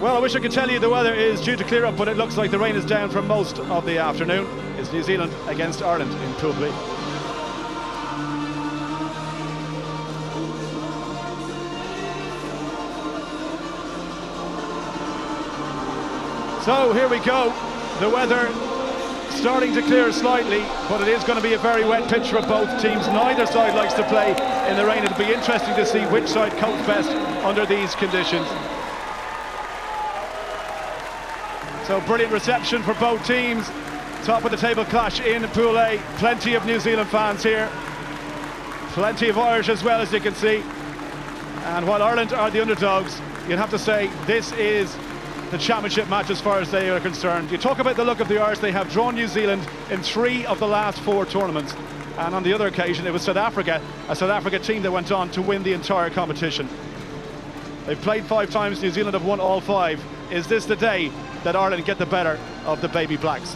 Well, I wish I could tell you the weather is due to clear up, but it looks like the rain is down for most of the afternoon. It's New Zealand against Ireland in Pool B. So here we go. The weather starting to clear slightly, but it is going to be a very wet pitch for both teams. Neither side likes to play in the rain. It'll be interesting to see which side copes best under these conditions. So brilliant reception for both teams. Top of the table clash in Pool A. Plenty of New Zealand fans here. Plenty of Irish as well, as you can see. And while Ireland are the underdogs, you'd have to say this is the championship match as far as they are concerned. You talk about the look of the Irish, they have drawn New Zealand in 3 of the last 4 tournaments. And on the other occasion, it was South Africa, a South Africa team that went on to win the entire competition. They've played 5 times, New Zealand have won all 5. Is this the day that Ireland get the better of the Baby Blacks?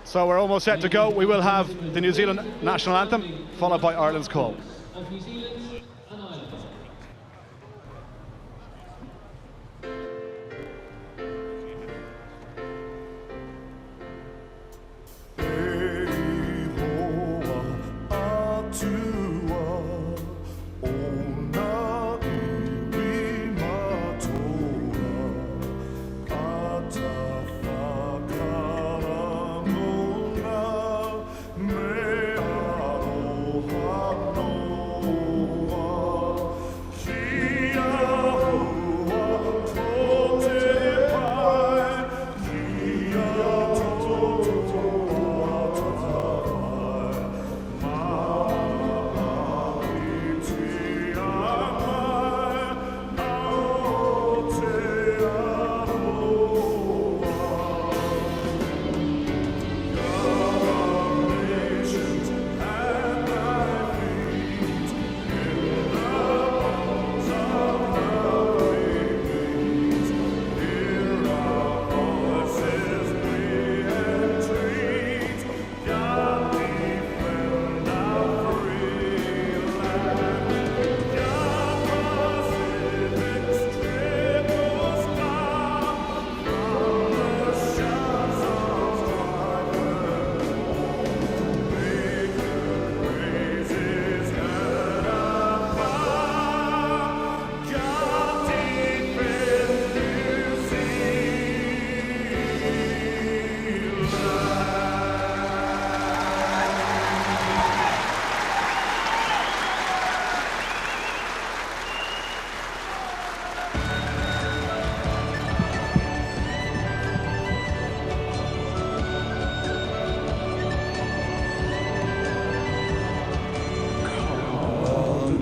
So we're almost set to go. We will have the New Zealand national anthem, followed by Ireland's call.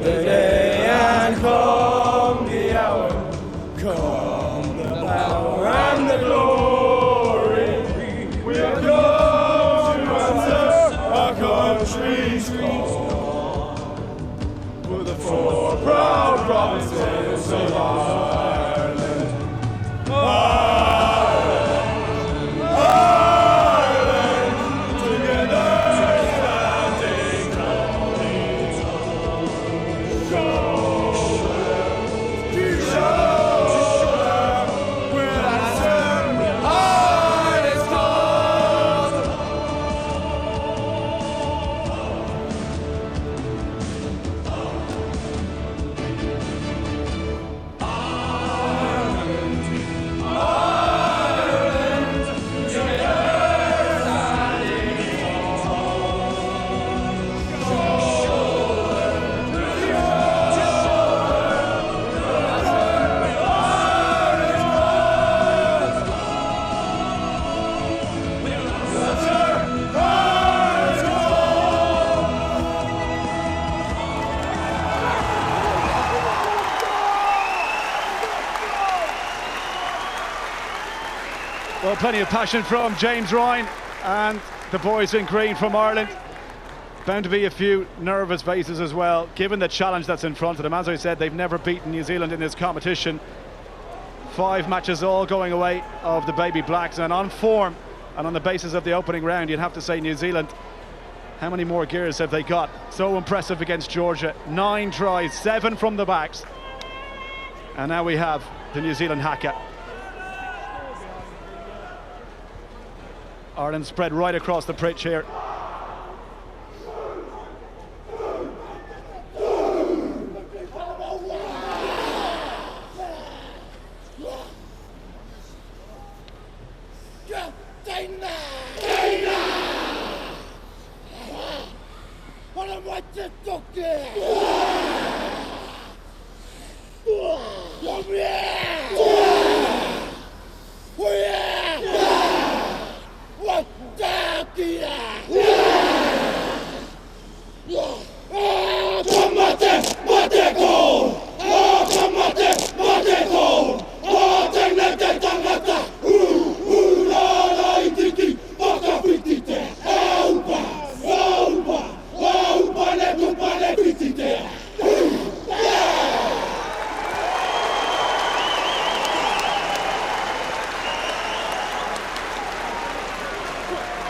The day and come the hour, come the power and the glory. We'll come to answer our country's call. With the 4 proud provinces of Ireland, Ireland, Ireland, together standing shoulder to shoulder, we'll answer Ireland's call. Ireland, Ireland, together standing shoulder to Well, plenty of passion from James Ryan and the boys in green from Ireland. Bound to be a few nervous faces as well, given the challenge that's in front of them. As I said, they've never beaten New Zealand in this competition. 5 matches all going away of the Baby Blacks, and on form and on the basis of the opening round, you'd have to say New Zealand, how many more gears have they got? So impressive against Georgia. 9 tries, 7 from the backs. And now we have the New Zealand haka. Ireland spread right across the pitch here.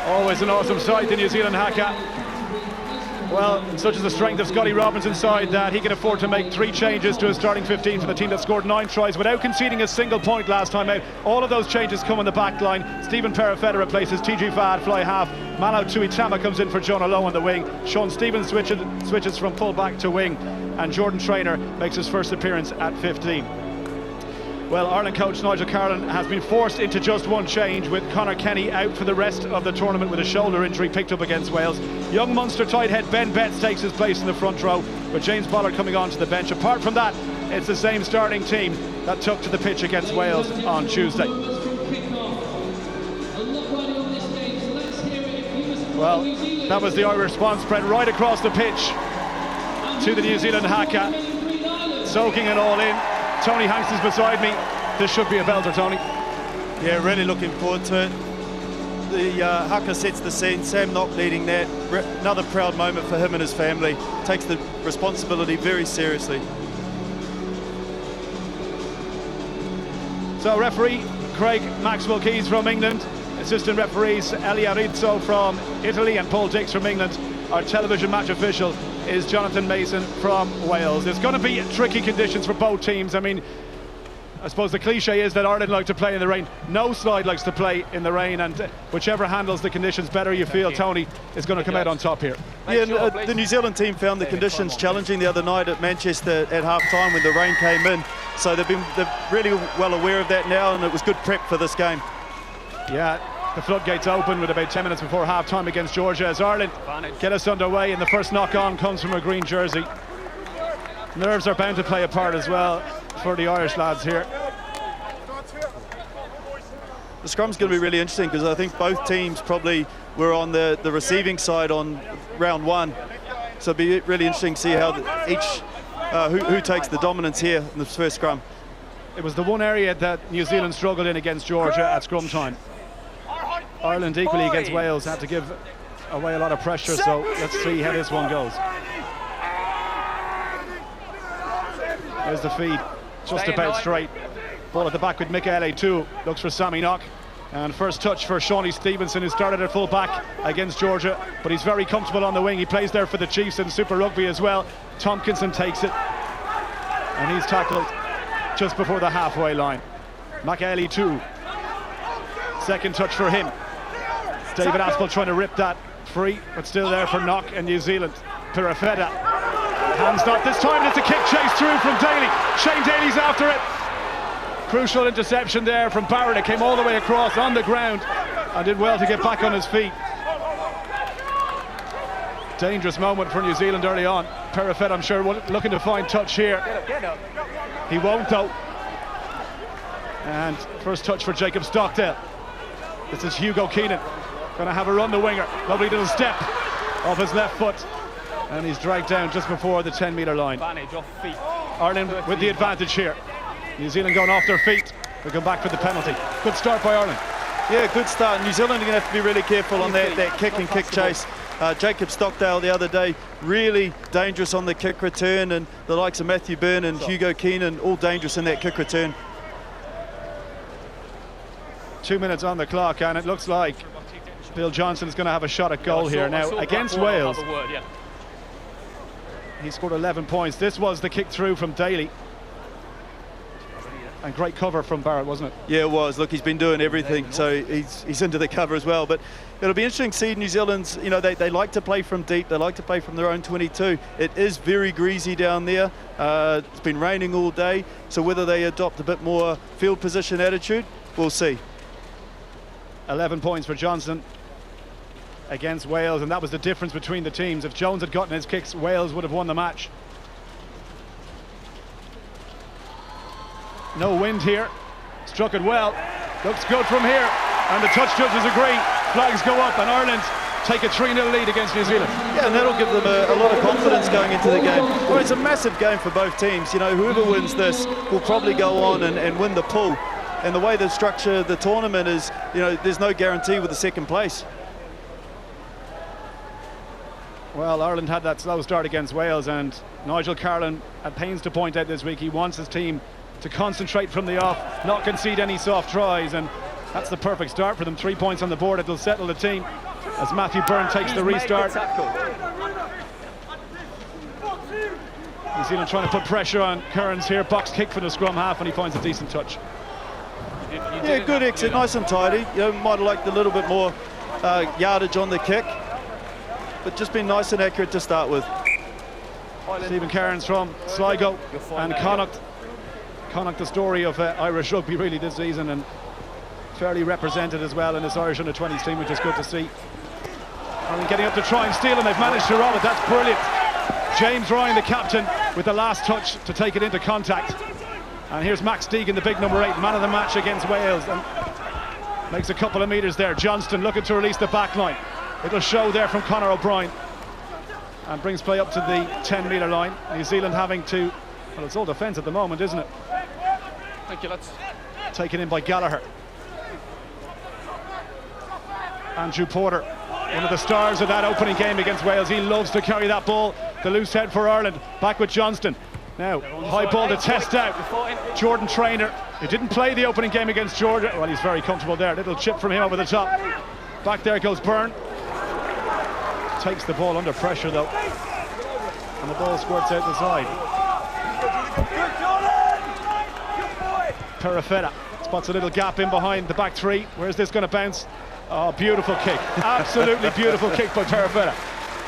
Always an awesome sight, the New Zealand haka. Well, such is the strength of Scotty Robinson's side that he can afford to make 3 changes to his starting 15 for the team that scored 9 tries without conceding a single point last time out. All of those changes come on the back line. Stephen Perifetta replaces TG Fahad, fly half. Malau Tuitama comes in for Jonah Lowe on the wing. Sean Stevens switches from full back to wing. And Jordan Traynor makes his first appearance at 15. Well, Ireland coach Nigel Carlin has been forced into just 1 change, with Conor Kenny out for the rest of the tournament with a shoulder injury picked up against Wales. Young Munster tight head Ben Betts takes his place in the front row, with James Bollard coming onto the bench. Apart from that, it's the same starting team that took to the pitch against Wales on Tuesday. Well, that was the Irish response, spread right across the pitch to the New Zealand haka, soaking it all in. Tony Hanks is beside me. This should be a belter, Tony. Yeah, really looking forward to it. The haka sets the scene. Sam Knock leading that. Another proud moment for him and his family. Takes the responsibility very seriously. So referee Craig Maxwell Keys from England. Assistant referees Elia Rizzo from Italy and Paul Dix from England. Our television match official is Jonathan Mason from Wales. There's going to be tricky conditions for both teams. I mean, I suppose the cliche is that Ireland like to play in the rain. No side likes to play in the rain, and whichever handles the conditions better, you feel Tony is going to come out on top here. Yeah, the New Zealand team found the conditions challenging the other night at Manchester at half-time when the rain came in. So they're really well aware of that now, and it was good prep for this game. Yeah. The floodgates open with about 10 minutes before half-time against Georgia as Ireland get us underway, and the first knock-on comes from a green jersey. Nerves are bound to play a part as well for the Irish lads here. The scrum's going to be really interesting because I think both teams probably were on the receiving side on round 1. So it'll be really interesting to see how who takes the dominance here in the first scrum. It was the one area that New Zealand struggled in against Georgia at scrum time. Ireland equally against Wales had to give away a lot of pressure, so let's see how this one goes. There's the feed, just about straight. Ball at the back with Michaele too, looks for Sammy Knock. And first touch for Shawnee Stevenson, who started at full back against Georgia, but he's very comfortable on the wing. He plays there for the Chiefs in Super Rugby as well. Tompkinson takes it, and he's tackled just before the halfway line. Michaele too, second touch for him. David Aspel trying to rip that free, but still there for Knock and New Zealand. Perifetta, hands not this time, it's a kick chase through from Daly. Shane Daly's after it. Crucial interception there from Barrett. It came all the way across on the ground and did well to get back on his feet. Dangerous moment for New Zealand early on. Perifetta, I'm sure, looking to find touch here. He won't though. And first touch for Jacob Stockdale. This is Hugo Keenan. Going to have a run the winger. Lovely little step off his left foot. And he's dragged down just before the 10-metre line. Ireland with the advantage here. New Zealand going off their feet. They come back for the penalty. Good start by Ireland. Yeah, good start. New Zealand are going to have to be really careful on that kick and kick chase. Jacob Stockdale the other day, really dangerous on the kick return, and the likes of Matthew Byrne and Hugo Keenan, all dangerous in that kick return. 2 minutes on the clock, and it looks like Bill Johnson is going to have a shot at goal here. Now, against Wales, he scored 11 points. This was the kick through from Daly. And great cover from Barrett, wasn't it? Yeah, it was. Look, he's been doing everything, so he's into the cover as well. But it'll be interesting to see New Zealand's, you know, they like to play from deep. They like to play from their own 22. It is very greasy down there. It's been raining all day, so whether they adopt a bit more field position attitude, we'll see. 11 points for Johnston against Wales, and that was the difference between the teams. If Jones had gotten his kicks, Wales would have won the match. No wind here. Struck it well. Looks good from here. And the touch judges agree. Flags go up, and Ireland take a 3-0 lead against New Zealand. Yeah, and that'll give them a lot of confidence going into the game. Well, it's a massive game for both teams. You know, whoever wins this will probably go on and win the pool. And the way they structure the tournament is, you know, there's no guarantee with the second place. Well, Ireland had that slow start against Wales, and Nigel Carlin had pains to point out this week he wants his team to concentrate from the off, not concede any soft tries, and that's the perfect start for them. 3 points on the board. It'll settle the team as Matthew Byrne takes the restart. New Zealand trying to put pressure on Kearns here. Box kick from the scrum half, and he finds a decent touch. Yeah, good exit, nice and tidy. You know, might have liked a little bit more yardage on the kick, but just been nice and accurate to start with. Stephen Kearns from Sligo and Connacht. Connacht, the story of Irish rugby really this season, and fairly represented as well in this Irish under-20s team, which is good to see. Ireland getting up to try and steal, and they've managed to roll it. That's brilliant. James Ryan, the captain, with the last touch to take it into contact. And here's Max Deegan, the big number 8, man of the match against Wales, and makes a couple of metres there. Johnston looking to release the back line. It'll show there from Conor O'Brien, and brings play up to the 10-metre line. New Zealand having to, well, it's all defence at the moment, isn't it? Thank you, lads. Taken in by Gallagher. Andrew Porter, one of the stars of that opening game against Wales. He loves to carry that ball. The loose head for Ireland. Back with Johnston. Now, high ball to test out. Jordan Traynor, who didn't play the opening game against Georgia. Well, he's very comfortable there. Little chip from him over the top. Back there goes Byrne. Takes the ball under pressure, though. And the ball squirts out the side. Perifetta spots a little gap in behind the back three. Where's this going to bounce? Oh, beautiful kick. Absolutely beautiful kick by Perifetta.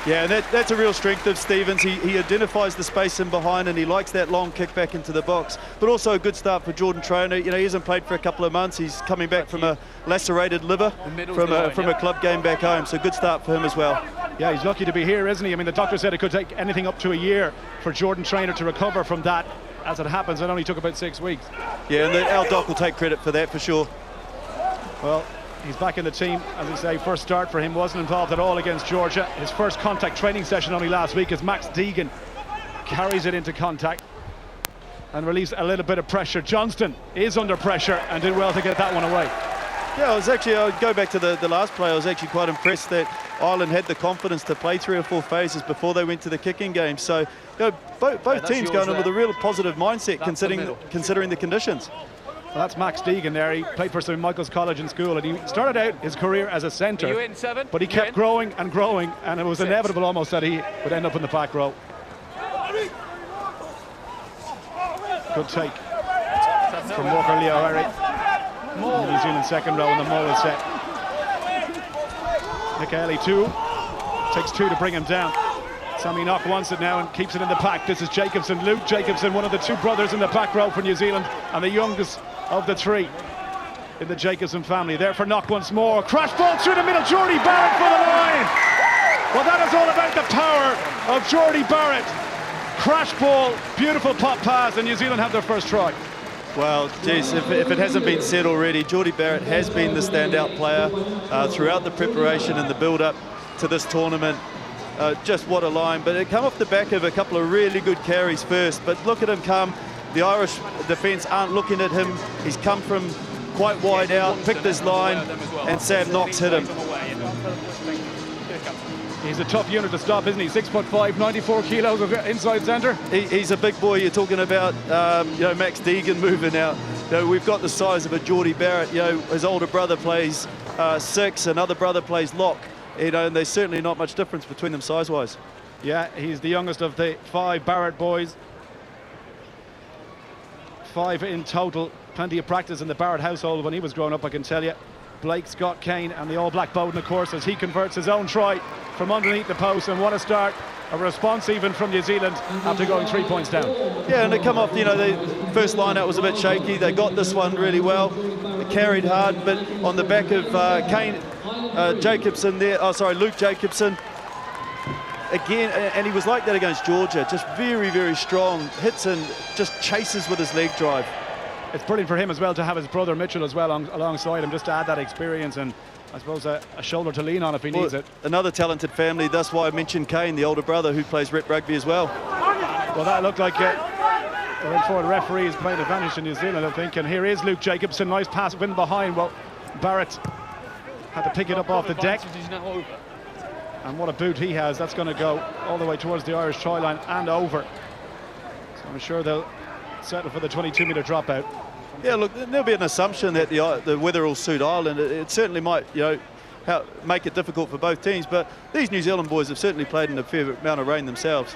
Yeah, and that's a real strength of Stevens. He identifies the space in behind, and he likes that long kick back into the box. But also a good start for Jordan Traynor. You know, he hasn't played for a couple of months. He's coming back from a lacerated liver from a club game back home. So good start for him as well. Yeah, he's lucky to be here, isn't he? I mean, the doctor said it could take anything up to a year for Jordan Traynor to recover from that. As it happens, it only took about 6 weeks. Yeah, and our doc will take credit for that for sure. Well, he's back in the team. As I say, first start for him, wasn't involved at all against Georgia. His first contact training session only last week as Max Deegan carries it into contact and relieves a little bit of pressure. Johnston is under pressure and did well to get that one away. Yeah, I'll go back to the last play. I was actually quite impressed that Ireland had the confidence to play 3 or 4 phases before they went to the kicking game. So, you know, both teams going in with a real positive mindset considering the conditions. Well, that's Max Deegan there. He played for St Michael's College in school, and he started out his career as a centre, but he kept growing and growing, and it was inevitable almost that he would end up in the back row. Good take from Walker Leo Harry. New Zealand second row, and the maul is set. Michaeli 2 takes 2 to bring him down. Sammy Knock wants it now and keeps it in the pack. This is Jacobson, Luke Jacobson, one of the 2 brothers in the back row for New Zealand, and the youngest of the 3 in the Jacobson family. There for Knock once more. Crash ball through the middle. Geordie Barrett for the line. Well, that is all about the power of Geordie Barrett. Crash ball, beautiful pop pass, and New Zealand have their first try. Well, geez, if it hasn't been said already, Geordie Barrett has been the standout player throughout the preparation and the build-up to this tournament. Just what a line, but it come off the back of a couple of really good carries first, but look at him come. The Irish defence aren't looking at him. He's come from quite wide out, picked his line, and Sam Knox hit him. He's a tough unit to stop, isn't he? 6'5", 94 kilos of inside centre. He's a big boy. You're talking about, you know, Max Deegan moving out. You know, we've got the size of a Geordie Barrett. You know, his older brother plays 6, another brother plays lock. You know, and there's certainly not much difference between them size-wise. Yeah, he's the youngest of the 5 Barrett boys. 5 in total. Plenty of practice in the Barrett household when he was growing up, I can tell you. Blake, Scott Kane and the All Black Bowden, of course, as he converts his own try from underneath the post. And what a start, a response even from New Zealand after going 3 points down. Yeah, and they come off, you know, the first line-out was a bit shaky. They got this one really well. They carried hard, but on the back of Jacobson there, Luke Jacobson, again, and he was like that against Georgia, just very, very strong, hits and just chases with his leg drive. It's brilliant for him as well to have his brother Mitchell as well alongside him, just to add that experience and I suppose a shoulder to lean on if he needs it. Another talented family, that's why I mentioned Kane, the older brother who plays rep rugby as well. Well, that looked like the forward referee is playing advantage to New Zealand, I think, and here is Luke Jacobson, nice pass, win behind. Well, Barrett had to pick it up off the deck. And what a boot he has. That's going to go all the way towards the Irish try line and over. So I'm sure they'll settle for the 22-metre dropout. Yeah, look, there'll be an assumption that the weather will suit Ireland. It certainly might, you know, make it difficult for both teams. But these New Zealand boys have certainly played in a fair amount of rain themselves.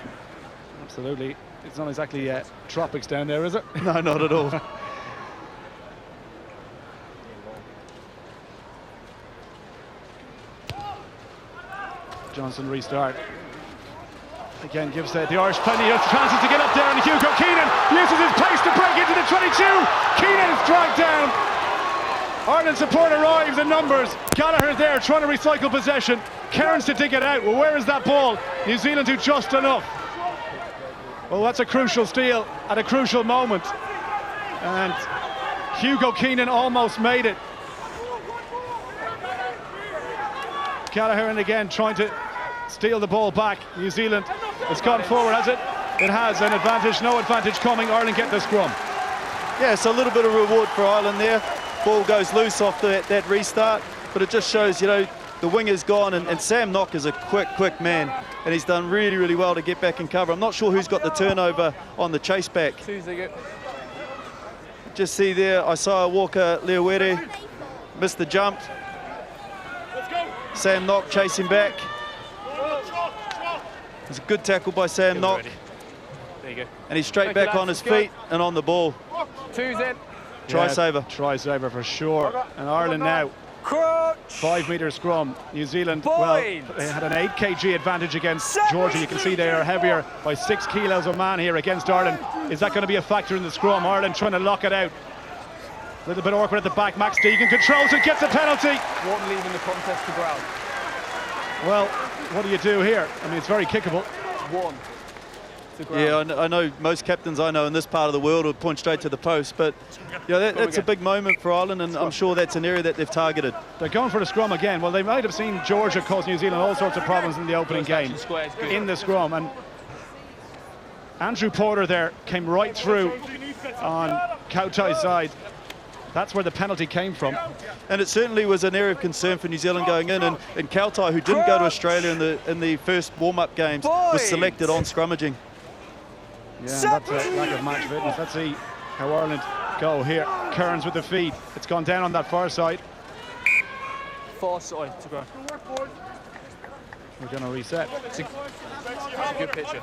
Absolutely. It's not exactly tropics down there, is it? No, not at all. Johnson restart. Again gives the Irish plenty of chances to get up there, and Hugo Keenan uses his pace to break into the 22. Keenan is dragged down. Ireland support arrives in numbers. Gallagher there trying to recycle possession. Cairns to dig it out. Well, where is that ball? New Zealand do just enough. Well, that's a crucial steal at a crucial moment. And Hugo Keenan almost made it. Gallagher and again trying to steal the ball back. New Zealand has gone forward, has it? It has an advantage, no advantage coming. Ireland get the scrum. Yeah, so a little bit of reward for Ireland there. Ball goes loose off that restart, but it just shows, you know, the winger's gone, and Sam Knock is a quick man, and he's done really, really well to get back and cover. I'm not sure who's got the turnover on the chase back. Just see there, Isaiah Walker-Leawere missed the jump. Sam Knock chasing back. It's a good tackle by Sam Knock. There you go. And he's straight back on his feet and on the ball. Try saver. Try saver for sure. And Ireland now. 5 metre scrum. New Zealand, well, they had an 8 kg advantage against Georgia. You can see they are heavier by 6 kilos a man here against Ireland. Is that going to be a factor in the scrum? Ireland trying to lock it out. A little bit awkward at the back. Max Deegan controls it, gets a penalty. One leaving the contest to ground. Well, what do you do here? I mean, it's very kickable. One to ground. Yeah, I know most captains I know in this part of the world would point straight to the post, but you know, that's a big moment for Ireland, and I'm sure that's an area that they've targeted. They're going for the scrum again. Well, they might have seen Georgia cause New Zealand all sorts of problems in the opening game in the scrum, and Andrew Porter there came right through on Kautai's side. That's where the penalty came from. And it certainly was an area of concern for New Zealand going in, and Kautai, who didn't go to Australia in the first warm-up games, was selected on scrummaging. Yeah, that's a lack of match fitness. Let's see how Ireland go here. Kearns with the feed. It's gone down on that far side. Far side to ground. We're going to reset. That's a good picture.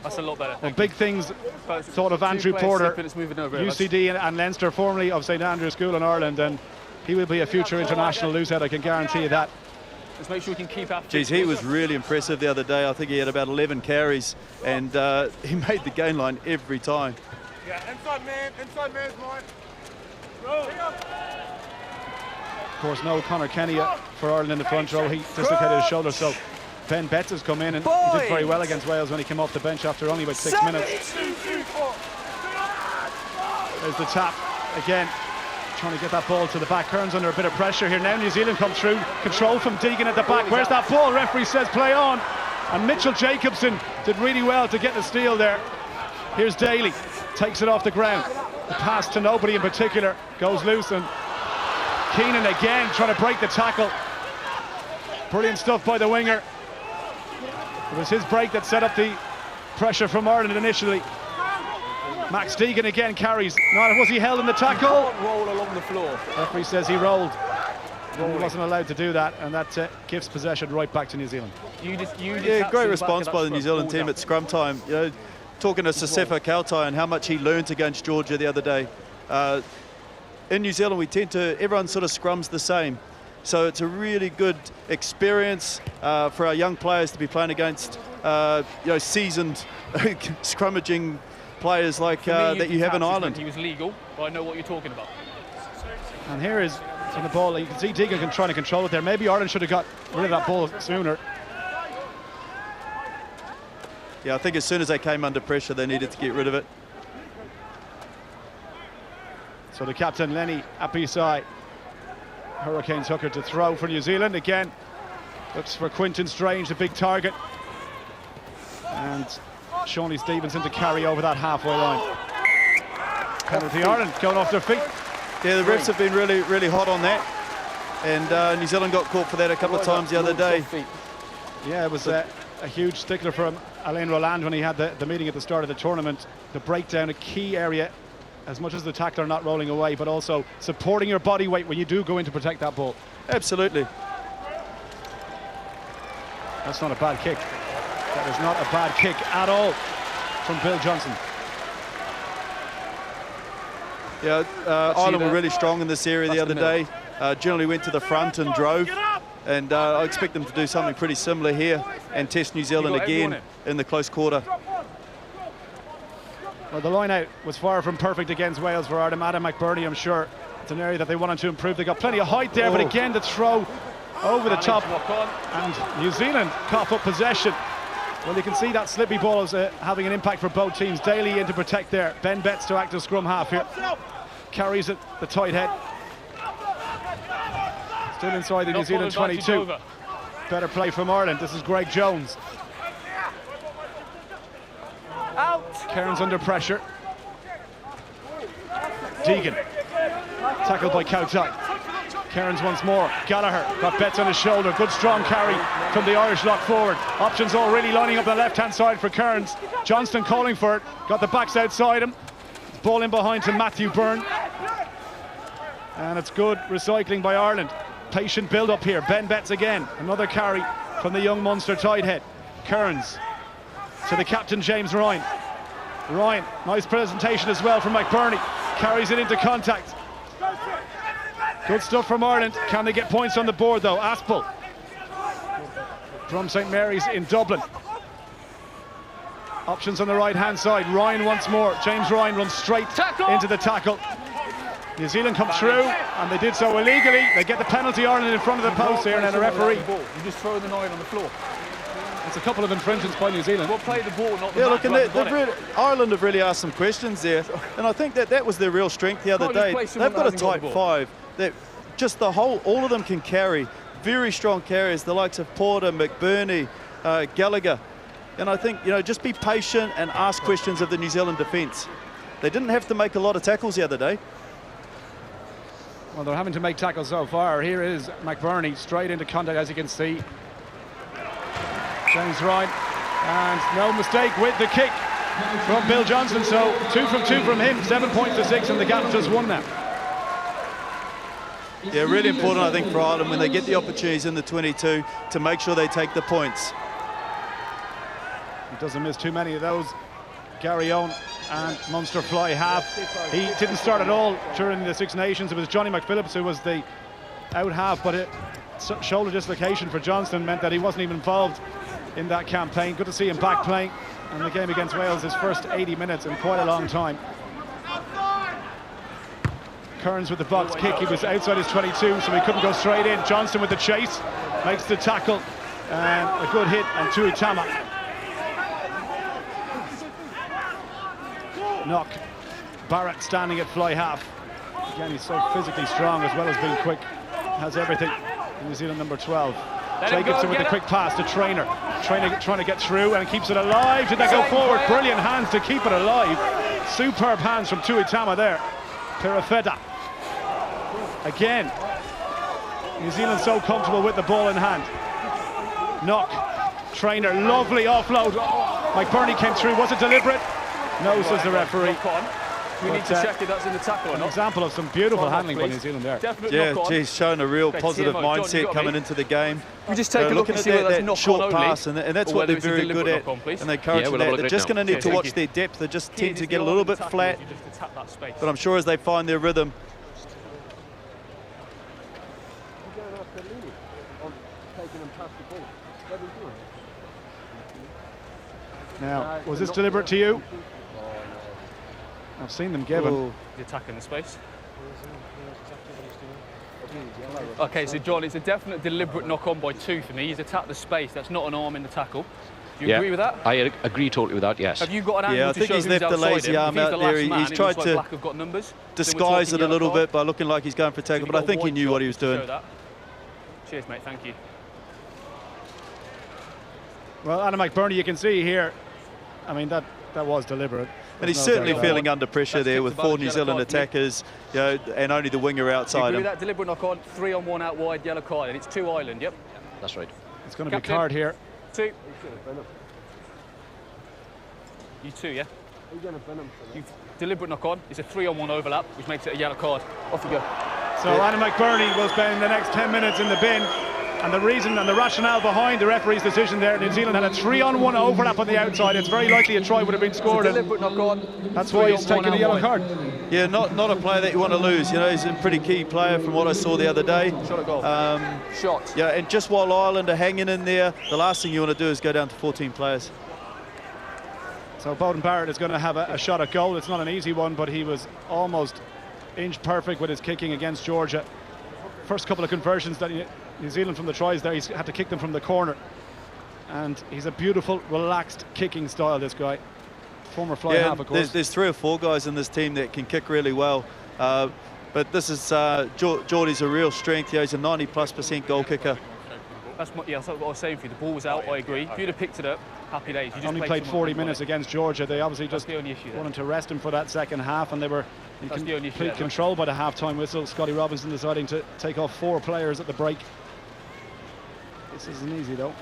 That's a lot better. Well, big things thought of Andrew Porter, UCD and Leinster, formerly of St Andrew's School in Ireland, and he will be a future international loosehead, I can guarantee you that. Let's make sure we can keep up. Geez, he was really impressive the other day. I think he had about 11 carries, and he made the gain line every time. Yeah, inside man's mine. Of course, no Conor Kenny for Ireland in the front row. He dislocated his shoulder, so Ben Betts has come in and he did very well against Wales when he came off the bench after only about 6 minutes. There's the tap again, trying to get that ball to the back. Kearns under a bit of pressure here. Now New Zealand come through. Control from Deegan at the back. Where's that ball? Referee says play on. And Mitchell Jacobson did really well to get the steal there. Here's Daly, takes it off the ground. The pass to nobody in particular goes loose, and Keenan again trying to break the tackle. Brilliant stuff by the winger. It was his break that set up the pressure from Ireland initially. Max Deegan again carries. No, was he held in the tackle? Can't roll along the floor. Referee says he rolled. He wasn't allowed to do that, and that gives possession right back to New Zealand. Yeah, great response by the New Zealand team at scrum time. You know, talking to Sasefa Kautai and how much he learned against Georgia the other day. In New Zealand, we tend to, everyone sort of scrums the same. So it's a really good experience for our young players to be playing against, seasoned scrummaging players like that you have in Ireland. He was legal, but I know what you're talking about. And here is in the ball. You can see Deegan trying to control it there. Maybe Ireland should have got rid of that ball sooner. Yeah, I think as soon as they came under pressure, they needed to get rid of it. So the captain, Lenny Apisai, Hurricanes hooker to throw for New Zealand. Again, looks for Quinton Strange, the big target. And Shawnee Stevenson to carry over that halfway line. Penalty Ireland going off their feet. Yeah, the refs have been really, really hot on that. And New Zealand got caught for that a couple of times the other day. Yeah, it was a huge stickler from Alain Roland when he had the meeting at the start of the tournament to break down a key area, as much as the tackler not rolling away, but also supporting your body weight when you do go in to protect that ball. Absolutely. That's not a bad kick. That is not a bad kick at all from Bill Johnson. Yeah, Ireland were really strong in this area the other day. Generally went to the front and drove. And I expect them to do something pretty similar here and test New Zealand again in the close quarter. Well, the line out was far from perfect against Wales for Adam McBurney. I'm sure it's an area that they wanted to improve. They got plenty of height there, but again the throw over the top, and New Zealand cough up possession. Well, you can see that slippy ball is having an impact for both teams. Daly in to protect there. Ben Betts to act as scrum half here. Carries it, the tight head. Still inside the New Zealand 22. Better play from Ireland. This is Greg Jones. Out. Cairns under pressure. Deegan. Tackled by Kautai. Cairns once more. Gallagher got Betts on his shoulder. Good strong carry from the Irish lock forward. Options all really lining up the left-hand side for Cairns. Johnston calling for it. Got the backs outside him. Ball in behind to Matthew Byrne. And it's good recycling by Ireland. Patient build up here. Ben Betts again. Another carry from the young Munster tight head. Cairns to the captain, James Ryan. Ryan, nice presentation as well from McBurney. Carries it into contact. Good stuff from Ireland. Can they get points on the board though? Aspel from St Mary's in Dublin. Options on the right hand side. Ryan once more. James Ryan runs straight into the tackle. New Zealand come through, and they did so illegally. They get the penalty, Ireland in front of the post here, and then a referee. You just throw the nine on the floor. It's a couple of infringements by New Zealand. We'll play the ball, not the yeah, back. Look, Ireland have really asked some questions there, and I think that was their real strength the other day. They've got a tight five. That just all of them can carry. Very strong carriers, the likes of Porter, McBurney, Gallagher. And I think, just be patient and ask questions of the New Zealand defence. They didn't have to make a lot of tackles the other day. Well, they're having to make tackles so far. Here is McBurney straight into contact, as you can see. James Ryan, and no mistake with the kick from Bill Johnson. So 2 from 2 from him, 7 points to 6, and the gap just 1 now. Yeah, really important, I think, for Ireland when they get the opportunities in the 22 to make sure they take the points. He doesn't miss too many of those. Gary Owen and Munster fly half. He didn't start at all during the Six Nations. It was Johnny McPhillips who was the out half, but shoulder dislocation for Johnston meant that he wasn't even involved in that campaign. Good to see him back playing in the game against Wales, his first 80 minutes in quite a long time. Kearns with the box kick. He was outside his 22, so he couldn't go straight in. Johnston with the chase, makes the tackle, and a good hit on Tuitama. Knock. Barrett standing at fly half. Again, he's so physically strong as well as being quick. Has everything. New Zealand number 12. Jacobson with the quick pass to Trainer. Trainer trying to get through and keeps it alive. Did they go forward? Brilliant hands to keep it alive. Superb hands from Tuitama there. Perifeta. Again. New Zealand so comfortable with the ball in hand. Knock. Trainer. Lovely offload. McBurney came through. Was it deliberate? No, says the referee. We need to check if that's in the tackle or An not. example of some beautiful Come on, handling by please. New Zealand there. Definite Yeah, knock on. geez, showing a real Okay, positive TMO, John, you mindset got coming me. into the game. We just take a look Looking and at see whether that's that knock short on only. pass, and that's or what whether they're it's a very good deliberate at. knock on, please. And they coach we'll have a that. look They're at it just now. going to need to Cheers. watch Thank their you. depth. They just Key tend is to the get a arm little in the bit tackle, flat. you just attack that space. But I'm sure as they find their rhythm. Now, was this deliberate to you? I've seen them given. Oh, The attack in the space. Okay, so John, it's a definite deliberate knock on by 2 for me. He's attacked the space. That's not an arm in the tackle. Do you agree with that? I agree totally with that, yes. Have you got an angle yeah, I to think show he's who's left the outside lazy him? arm If he's out the there. last man, He's it tried looks like to Black have got numbers. Then we're disguise talking it a little yellow bit by looking like he's going for a tackle, card. but I You've think got he a knew white what he was shot to doing. show that. Cheers, mate. Thank you. Well, Anna McBurney, you can see here. I mean, that was deliberate. And he's There's no certainly doubt about feeling under pressure That's there tipped with about 4 the New yellow Zealand card, Nick. attackers, and only the winger Do you outside agree him. with that deliberate knock on? 3-on-1 out wide, yellow card, and it's 2 Ireland. Yep. That's right. it. It's going to be Captain. card here. 2. You 2, yeah? You've deliberate knock on. It's a 3-on-1 overlap, which makes it a yellow card. Off you go. So Anna McBurney will spend the next 10 minutes in the bin. And the reason and the rationale behind the referee's decision there, New Zealand had a 3-on-1 overlap on the outside. It's very likely a try would have been scored. And Deliberate knock on. that's why he's 3-on-1 taking a out yellow wide. card. Yeah, not a player that you want to lose. You know, he's a pretty key player from what I saw the other day. Shot at goal. Shot. Yeah, and just while Ireland are hanging in there, the last thing you want to do is go down to 14 players. So Bowden Barrett is going to have a shot at goal. It's not an easy one, but he was almost inch perfect with his kicking against Georgia. First couple of conversions that New Zealand from the tries there, he's had to kick them from the corner. And he's a beautiful, relaxed kicking style, this guy. Former fly half, of course. There's 3 or 4 guys in this team that can kick really well. But this is, Geordie's a real strength. Yeah, he's a 90+% goal kicker. That's what I was saying for you. The ball was out, I agree. If you'd have picked it up, happy days. You just Only played 40 minutes against Georgia. They obviously just the only issue there. wanted to rest him for that second half, and they were in That's the only issue complete there. control by the half-time whistle. Scotty Robinson deciding to take off 4 players at the break. This isn't easy, though.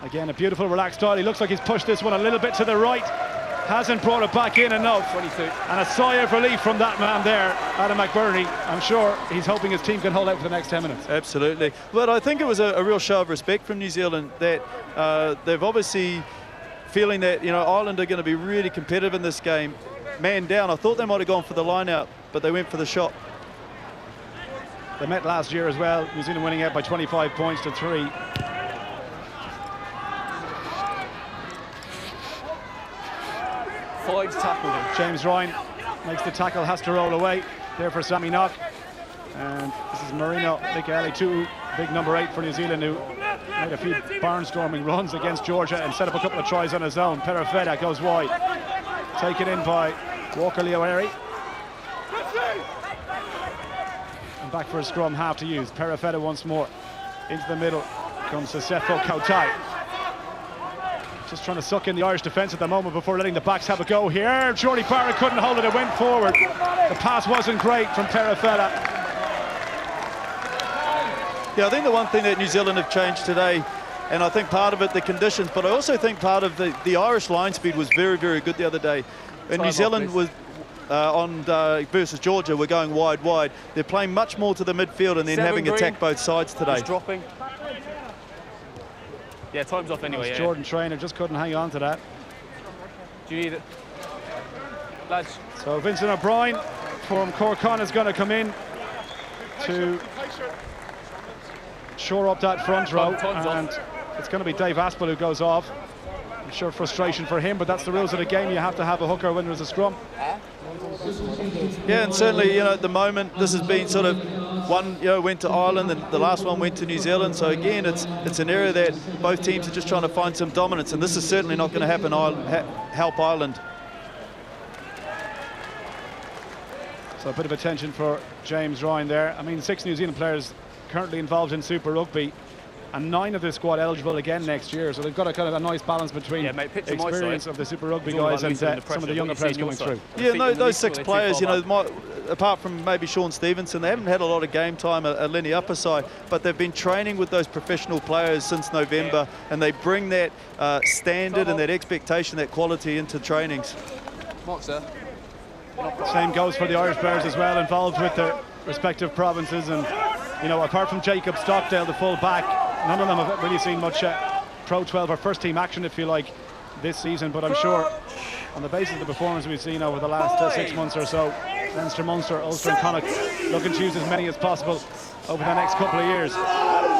Again, a beautiful, relaxed style. He looks like he's pushed this one a little bit to the right. Hasn't brought it back in enough. 22. And a sigh of relief from that man there, Adam McBurney. I'm sure he's hoping his team can hold out for the next 10 minutes. Absolutely. But I think it was a real show of respect from New Zealand that they've obviously feeling that, you know, Ireland are going to be really competitive in this game. Man down. I thought they might have gone for the line out, but they went for the shot. They met last year as well. New Zealand winning out by 25 points to 3. Five's tackled him. James Ryan makes the tackle, has to roll away. There for Sammy Knock. And this is Marino Michele, big number 8 for New Zealand, who made a few barnstorming runs against Georgia and set up a couple of tries on his own. Perifetta goes wide. Taken in by Walker Leoeri. And back for a scrum, half to use. Perifetta once more. Into the middle comes Sesefo Kautai. Just trying to suck in the Irish defence at the moment before letting the backs have a go here. Jordy Barrett couldn't hold it, it went forward. The pass wasn't great from Perifetta. Yeah, I think the one thing that New Zealand have changed today, and I think part of it the conditions, but I also think part of the Irish line speed was very, very good the other day. And New Zealand was versus Georgia, we're going wide. They're playing much more to the midfield and then 7 having green. attacked both sides today. He's dropping. Yeah, time's off anyway. Yeah. Jordan Traynor just couldn't hang on to that. Do you need it? Lads. So Vincent O'Brien from Corcon is going to come in to shore up that front row, and it's going to be Dave Aspel who goes off. I'm sure frustration for him, but that's the rules of the game. You have to have a hooker when there's a scrum. Yeah, and certainly, you know, at the moment this has been sort of one, you know, went to Ireland and the last one went to New Zealand. So again, it's an area that both teams are just trying to find some dominance, and this is certainly not going to happen. Help Ireland. So a bit of attention for James Ryan there. I mean, 6 New Zealand players currently involved in Super Rugby, and 9 of this squad eligible again next year. So they've got a kind of a nice balance between experience of the Super Rugby guys and some of the younger players coming through. Yeah, no, those 6 players, you know, apart from maybe Sean Stevenson, they haven't had a lot of game time at Lenny upper side, but they've been training with those professional players since November, and they bring that standard and that expectation, that quality into trainings. Mark, sir. Same goes for the Irish players as well, involved with their respective provinces. And, you know, apart from Jacob Stockdale, the full back, none of them have really seen much Pro 12 or first team action, if you like, this season. But I'm sure, on the basis of the performance we've seen over the last 6 months or so, Leinster, Munster, Ulster and Connacht looking to use as many as possible over the next couple of years.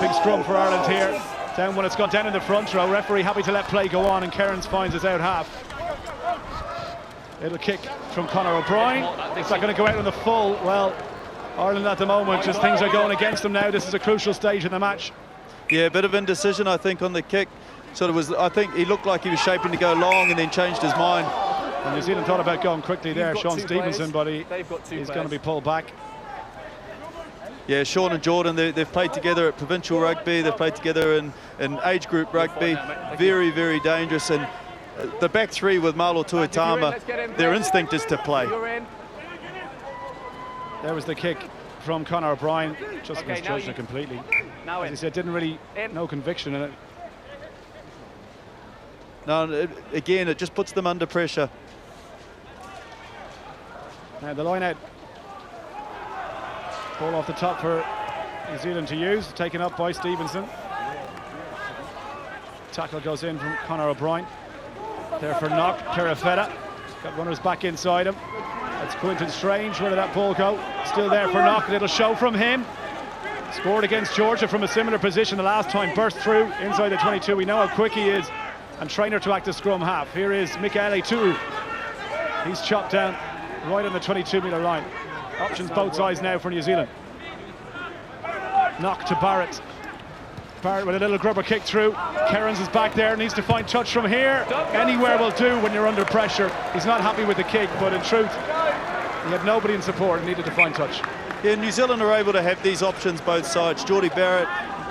Big scrum for Ireland here. Down when it's got down in the front row. Referee happy to let play go on, and Kearns finds his out half. Little kick from Conor O'Brien. Is that going to go out on the full? Well, Ireland at the moment, just things are going against them now. This is a crucial stage in the match. Yeah, a bit of indecision, I think, on the kick. Sort of was, I think he looked like he was shaping to go long and then changed his mind. And New Zealand thought about going quickly there, Sean Stevenson, but he's going to be pulled back. Yeah, Sean and Jordan, they've played together at provincial rugby, they've played together in age group rugby. Very, very dangerous. And the back three with Malo Tuitama, their instinct is to play. There was the kick from Conor O'Brien, just misjudged it completely. As he said, didn't really, no conviction in it. No, again, it just puts them under pressure. Now the line out. Ball off the top for New Zealand to use, taken up by Stevenson. Tackle goes in from Conor O'Brien. There for knock, Perifetta. Got runners back inside him. That's Quinton Strange. Where did that ball go? Still there for knock. A little show from him. Scored against Georgia from a similar position the last time. Burst through inside the 22. We know how quick he is. And trainer to act as scrum half. Here is Michaele Turu. He's chopped down right on the 22-metre line. Options both sides now for New Zealand. Knock to Barrett. Barrett with a little grubber kick through. Kearns is back there, needs to find touch from here. Anywhere will do when you're under pressure. He's not happy with the kick, but in truth, he had nobody in support and needed to find touch. Yeah, New Zealand are able to have these options both sides. Geordie Barrett,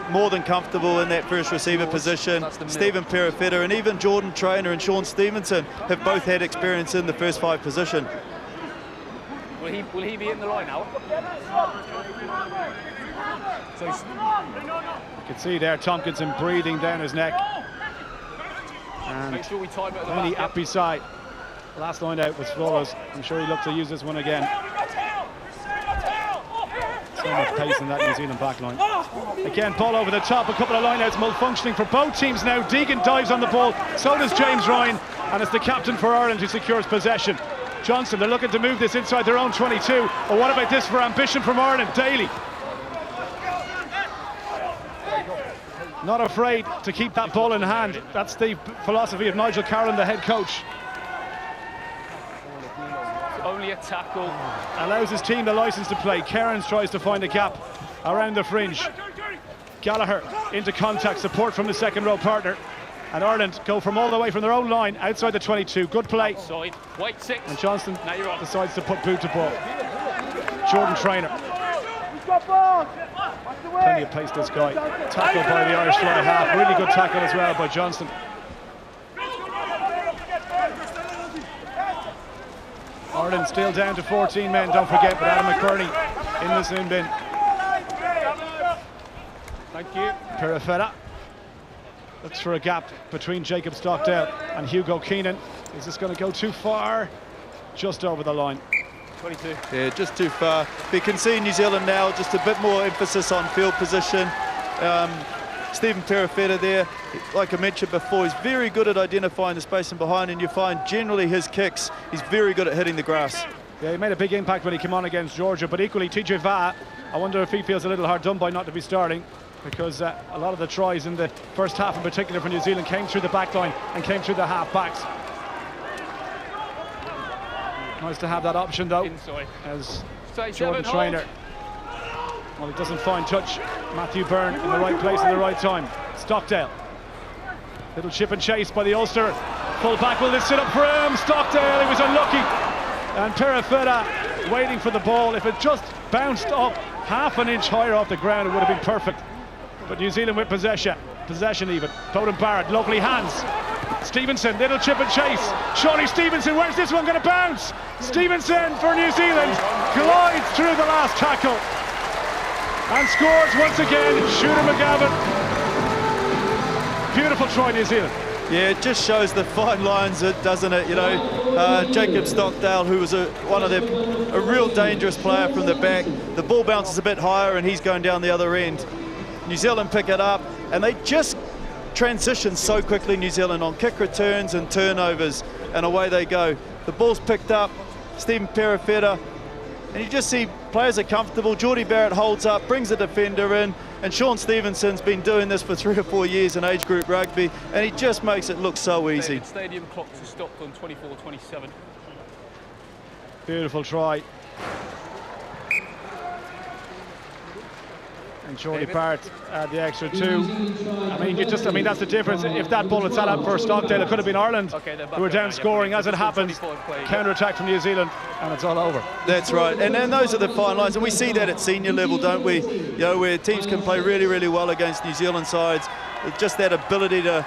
more than comfortable in that first receiver position. Stephen Perifetta and even Jordan Trainer and Sean Stevenson have both had experience in the first five position. Will he be in the line now? So you can see there Tompkinson breathing down his neck. And make sure we time it at the only back. Appy side. Last line out was flawless. I'm sure he looked to use this one again. So much pace in that New Zealand back line. Again, ball over the top, a couple of line-outs malfunctioning for both teams now. Deegan dives on the ball, so does James Ryan, and it's the captain for Ireland who secures possession. Johnson, they're looking to move this inside their own 22. But what about this for ambition from Ireland? Daly. Not afraid to keep that ball in hand. That's the philosophy of Nigel Carolan, the head coach. Only a tackle. Allows his team the license to play. Kearns tries to find a gap around the fringe. Gallagher into contact, support from the second row partner. And Ireland go from all the way from their own line outside the 22. Good play. Side. White 6. And Johnston now you're on. decides to put boot to ball. Jordan Trainer. Plenty of pace, this guy. Tackle by the Irish fly half. Really good tackle as well by Johnston. Ireland still down to 14 men, don't forget, but Adam McBurney in the sin bin. Thank you. Perifetta looks for a gap between Jacob Stockdale and Hugo Keenan. Is this going to go too far? Just over the line. 22. Yeah, just too far. We can see New Zealand now, just a bit more emphasis on field position. Stephen Perifetta there, like I mentioned before, he's very good at identifying the space in behind, and you find generally his kicks, he's very good at hitting the grass. Yeah, he made a big impact when he came on against Georgia, but equally TJ Va'a, I wonder if he feels a little hard done by not to be starting, because a lot of the tries in the first half in particular for New Zealand came through the back line and came through the half backs. Nice to have that option though, inside. As Jordan Trainer. Well, he doesn't find touch. Matthew Byrne in the right place at the right time. Stockdale. Little chip and chase by the Ulster. Full back, will this sit up for him? Stockdale, he was unlucky. And Perifetta waiting for the ball. If it just bounced up half an inch higher off the ground, it would have been perfect. But New Zealand with possession even. Bowden Barrett, lovely hands. Stevenson, little chip and chase. Shawnee Stevenson, where's this one going to bounce? Stevenson for New Zealand glides through the last tackle and scores once again. Shooter McGavin. Beautiful try, New Zealand. Yeah, it just shows the fine lines, doesn't it? You know, Jacob Stockdale, who was a real dangerous player from the back. The ball bounces a bit higher and he's going down the other end. New Zealand pick it up and they just transition so quickly, New Zealand, on kick returns and turnovers, and away they go. The ball's picked up, Stephen Perifetta, and you just see players are comfortable. Geordie Barrett holds up, brings a defender in, and Sean Stevenson's been doing this for 3 or 4 years in age group rugby, and he just makes it look so easy. Stadium clocks are stopped on 24:27. Beautiful try. And Geordie Barrett the extra 2. I mean, that's the difference. If that ball had sat up for Stockdale, it could have been Ireland who were down scoring. As it happens, counter-attack from New Zealand, and it's all over. That's right, and those are the fine lines, and we see that at senior level, don't we? You know, where teams can play really, really well against New Zealand sides, with just that ability to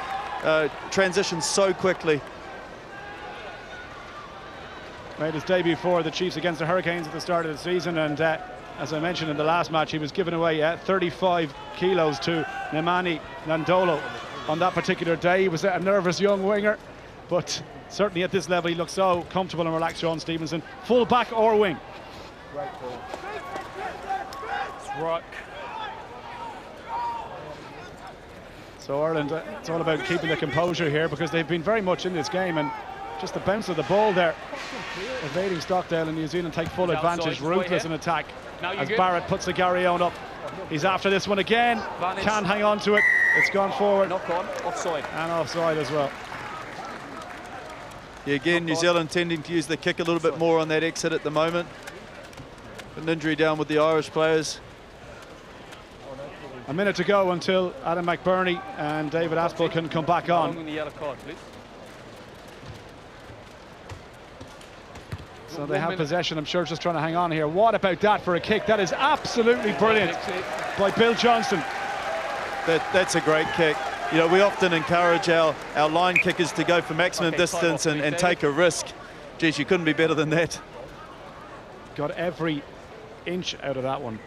transition so quickly. Made his debut for the Chiefs against the Hurricanes at the start of the season, and as I mentioned in the last match, he was giving away 35 kilos to Nemani Nandolo on that particular day. He was a nervous young winger, but certainly at this level he looks so comfortable and relaxed. Sean Stevenson, full back or wing. It's right. So Ireland, it's all about keeping the composure here, because they've been very much in this game, and just the bounce of the ball there, evading Stockdale, and New Zealand take full advantage, ruthless in attack. As Barrett puts the Garryown up. He's after this one again. Can't hang on to it. It's gone forward. Knock on, offside. And offside as well. Yeah, again, New Zealand tending to use the kick a little bit more on that exit at the moment. An injury down with the Irish players. A minute to go until Adam McBurney and David Aspel can come back on. The yellow card, please. So they have possession. I'm sure just trying to hang on here. What about that for a kick? That is absolutely brilliant by Bill Johnston. That's a great kick. You know, we often encourage our line kickers to go for maximum distance and take a risk. Geez, you couldn't be better than that. Got every inch out of that one.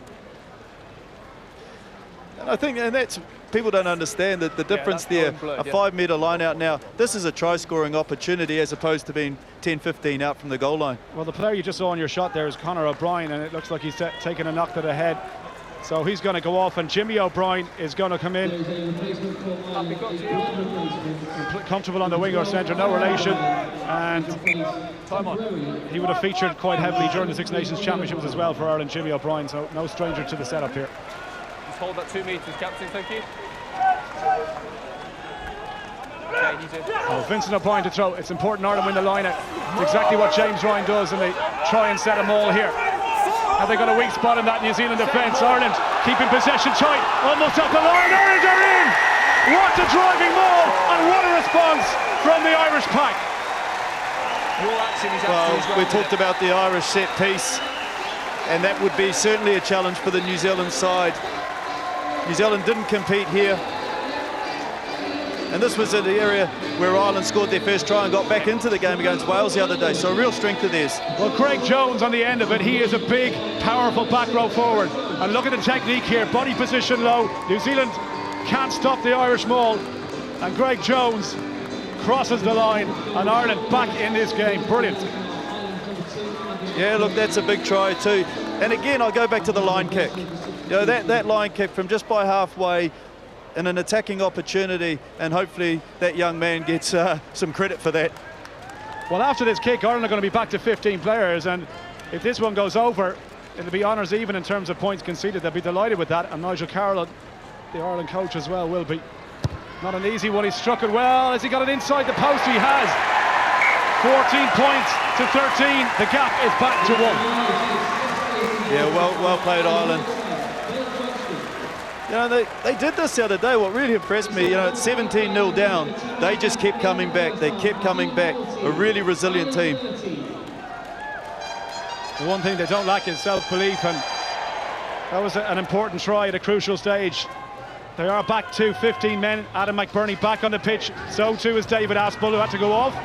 And I think, and that's, people don't understand that the difference there, a 5-metre line out now. This is a try-scoring opportunity as opposed to being 10-15 out from the goal line. Well, the player you just saw on your shot there is Conor O'Brien, and it looks like he's taking a knock to the head. So he's going to go off, and Jimmy O'Brien is going to come in. Comfortable on the wing or centre, no relation. And he would have featured quite heavily during the Six Nations Championships as well for Ireland, Jimmy O'Brien, so no stranger to the setup here. Just hold that 2 metres, Captain, thank you. Oh, Vincent O'Brien to throw. It's important Ireland win the line out. It's exactly what James Ryan does, and they try and set them all here. Have they got a weak spot in that New Zealand defence? Ireland keeping possession tight, almost up the line. Ireland are in! What a driving maul, and what a response from the Irish pack. Well, we talked about the Irish set piece, and that would be certainly a challenge for the New Zealand side. New Zealand didn't compete here. And this was in the area where Ireland scored their first try and got back into the game against Wales the other day. So a real strength of theirs. Well, Greg Jones on the end of it. He is a big, powerful back row forward. And look at the technique here. Body position low. New Zealand can't stop the Irish maul. And Greg Jones crosses the line. And Ireland back in this game. Brilliant. Yeah, look, that's a big try too. And again, I'll go back to the line kick. You know, that line kick from just by halfway, in an attacking opportunity, and hopefully that young man gets some credit for that. Well, after this kick, Ireland are going to be back to 15 players, and if this one goes over, it'll be honours even in terms of points conceded. They'll be delighted with that, and Nigel Carroll, the Ireland coach as well, will be. Not an easy one. He struck it well. Has he got it inside the post? He has. 14 points to 13. The gap is back to 1. Yeah, well played, Ireland. You know, they did this the other day. What really impressed me, you know, it's 17-0 down. They just kept coming back. They kept coming back. A really resilient team. The one thing they don't lack is self-belief, and that was an important try at a crucial stage. They are back to 15 men. Adam McBurney back on the pitch. So too is David Aspel, who had to go off.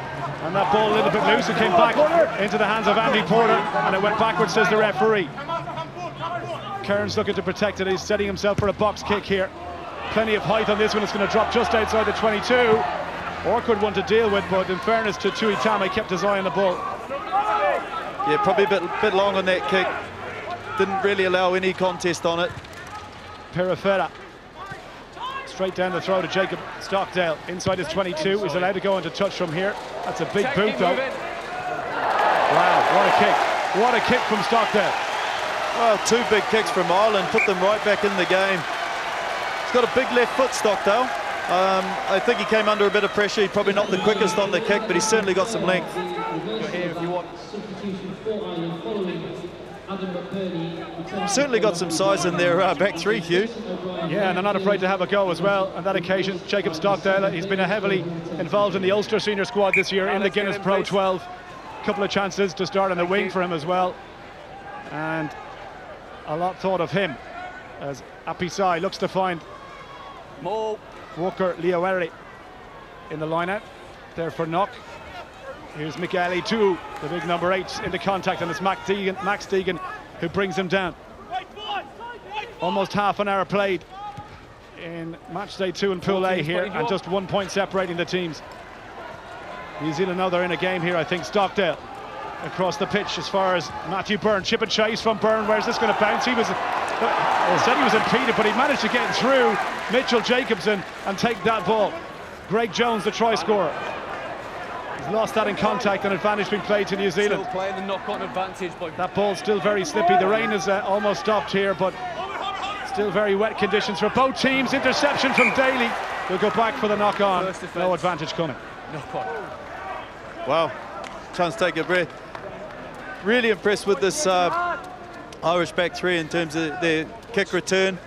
And that ball a little bit loose. It came back into the hands of Andy Porter, and it went backwards, says the referee. Kearns looking to protect it. He's setting himself for a box kick here. Plenty of height on this one. It's going to drop just outside the 22. Awkward one to deal with, but in fairness to Tui Tame, kept his eye on the ball. Yeah, probably a bit long on that kick. Didn't really allow any contest on it. Perifera. Straight down the throw to Jacob Stockdale. Inside his 22. He's allowed to go into touch from here. That's a big boot, though. Wow, what a kick. What a kick from Stockdale. Well, 2 big kicks from Ireland, put them right back in the game. He's got a big left foot, Stockdale. I think he came under a bit of pressure. He's probably not the quickest on the kick, but he's certainly got some length. You're here if you want. Certainly got some size in their back three, Hugh. Yeah, and they're not afraid to have a go as well. On that occasion, Jacob Stockdale, he's been heavily involved in the Ulster senior squad this year in the Guinness Pro 12. A couple of chances to start on the wing for him as well. And a lot thought of him as Apisai looks to find Walker Leoeri in the line-out. There for knock. Here's Michele too, the big number 8 into contact, and it's Max Deegan who brings him down. Almost half an hour played in match day 2 in Pool A here, and just 1 point separating the teams. New Zealand now they're in a game here, I think. Stockdale across the pitch as far as Matthew Byrne. Chip and chase from Byrne. Where's this going to bounce? He was said he was impeded, but he managed to get through Mitchell Jacobson and take that ball. Greg Jones, the try scorer. He's lost that in contact, and advantage being played to New Zealand. Still playing the knock-on advantage. That ball's still very slippy. The rain is almost stopped here, but still very wet conditions for both teams. Interception from Daly. We'll go back for the knock-on. No advantage coming. Knock-on. Wow, chance to take a breath. Really impressed with this Irish back three in terms of their kick return.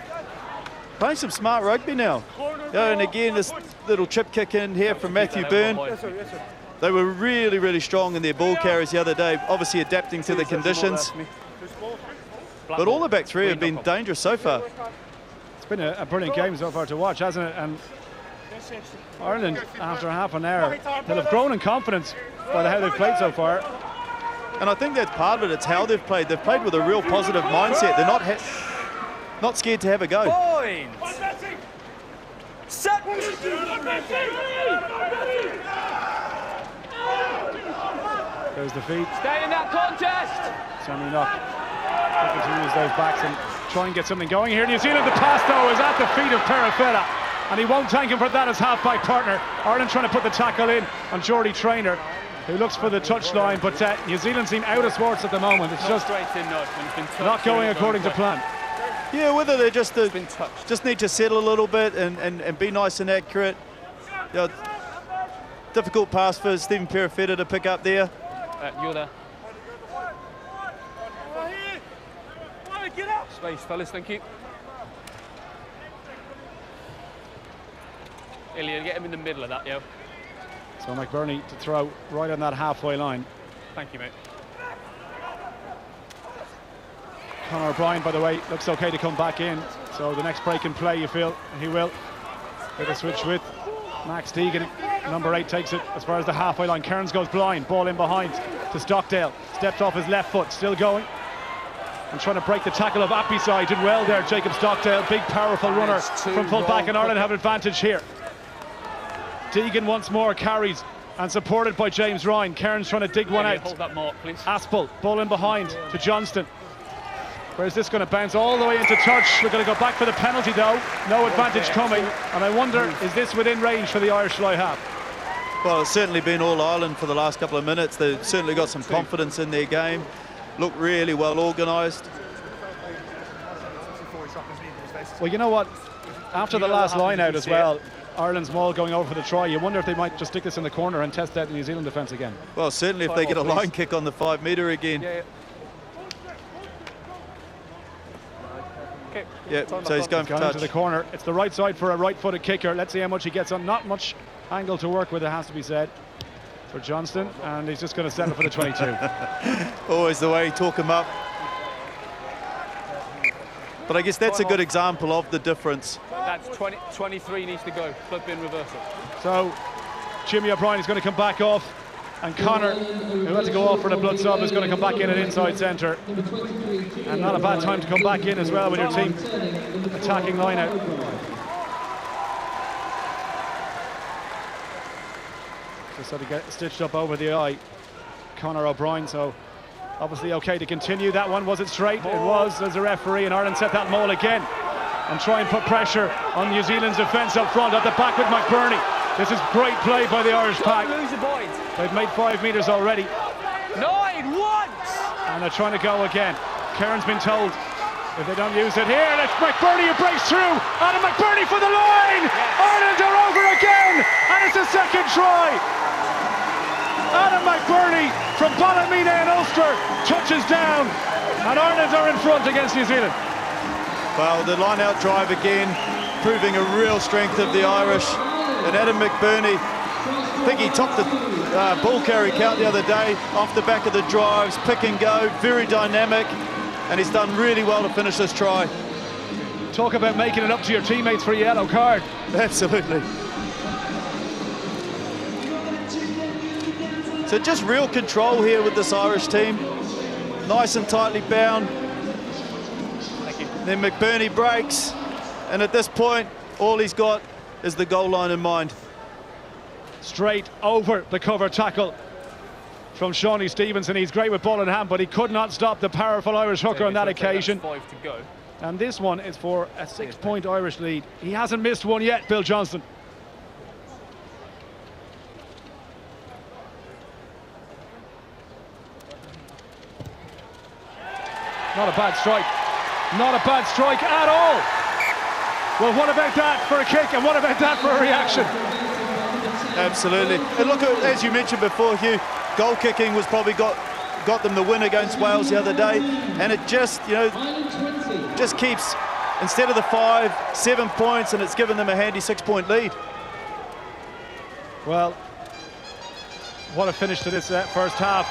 Playing some smart rugby now. Yeah, and again, this little chip kick in here from Matthew Byrne. They were really, really strong in their ball carries the other day, obviously adapting to the conditions. But all the back three have been dangerous so far. It's been a brilliant game so far to watch, hasn't it? And Ireland, after half an hour, they'll have grown in confidence by how they've played so far. And I think that's part of it. It's how they've played. They've played with a real positive mindset. They're not scared to have a go. Point. Set. There's the feed. Stay in that contest. Sammy Knock looking to use those backs and try and get something going here. New Zealand, the pass though is at the feet of Perifera, and he won't thank him for that as half-back partner. Ireland trying to put the tackle in on Geordie Traynor, who looks for the touchline, but New Zealand seem out of sorts at the moment. It's just not going according to plan. Yeah, whether they just need to settle a little bit and be nice and accurate. You know, difficult pass for Stephen Perifera to pick up there. You're there. Space, fellas, thank you. Ilya, get him in the middle of that, yo. So McBurney to throw right on that halfway line. Thank you, mate. Conor O'Brien, by the way, looks okay to come back in. So the next break in play, you feel he will. Get a switch with Max Deegan. Number 8 takes it as far as the halfway line. Kearns goes blind. Ball in behind to Stockdale. Stepped off his left foot. Still going. And trying to break the tackle of Apisai. Did well there, Jacob Stockdale. Big, powerful runner from full back, and Ireland have advantage here. Deegan once more carries and supported by James Ryan. Kearns trying to dig one out. Hold that mark, please. Aspel, ball in behind to Johnston. Where's this going to bounce all the way into touch? We're going to go back for the penalty though. No advantage coming. And I wonder, is this within range for the Irish fly half? Well, it's certainly been all Ireland for the last couple of minutes. They've certainly got some confidence in their game. Look really well organised. Well, you know what? After the last line out as well, Ireland's maul going over for the try. You wonder if they might just stick this in the corner and test out the New Zealand defence again. Well, certainly if they get a line kick on the 5 metre again. Yeah, so he's going for touch. Into the corner. It's the right side for a right-footed kicker. Let's see how much he gets on. Not much angle to work with, it has to be said, for Johnston, and he's just going to settle for the 22. Always the way, talk him up. But I guess that's a good example of the difference. That's 23 needs to go. Club bin reversal. So Jimmy O'Brien is going to come back off, and Connor, who had to go off for the blood sub, is going to come back in at inside centre. And not a bad time to come back in as well with your team attacking line out. Just had to get stitched up over the eye, Connor O'Brien. So obviously okay to continue. That one, was it straight? It was. There's a referee, and Ireland set that maul again and try and put pressure on New Zealand's defence up front. At the back with McBurney. This is great play by the Irish pack. They've made 5 metres already. 9 once! And they're trying to go again. Kieran's been told if they don't use it here, and it's McBurney who breaks through. Adam McBurney for the line! Yes. Ireland are over again, and it's a second try. Adam McBurney from Ballymena in Ulster touches down, and Ireland are in front against New Zealand. Well, the line-out drive again, proving a real strength of the Irish. And Adam McBurney, I think he topped the ball carry count the other day off the back of the drives, pick and go, very dynamic, and he's done really well to finish this try. Talk about making it up to your teammates for a yellow card. Absolutely. So just real control here with this Irish team. Nice and tightly bound. Then McBurney breaks, and at this point, all he's got is the goal line in mind. Straight over the cover tackle from Shawnee Stevenson. He's great with ball in hand, but he could not stop the powerful Irish hooker on that occasion. 5 to go. And this one is for a 6-point Irish lead. He hasn't missed one yet, Bill Johnston. Not a bad strike. Not a bad strike at all. Well, what about that for a kick, and what about that for a reaction? Absolutely. And look, as you mentioned before, Hugh, goal kicking was probably got them the win against Wales the other day, and it just, you know, just keeps, instead of the 5, 7 points, and it's given them a handy 6-point lead. Well, what a finish to this first half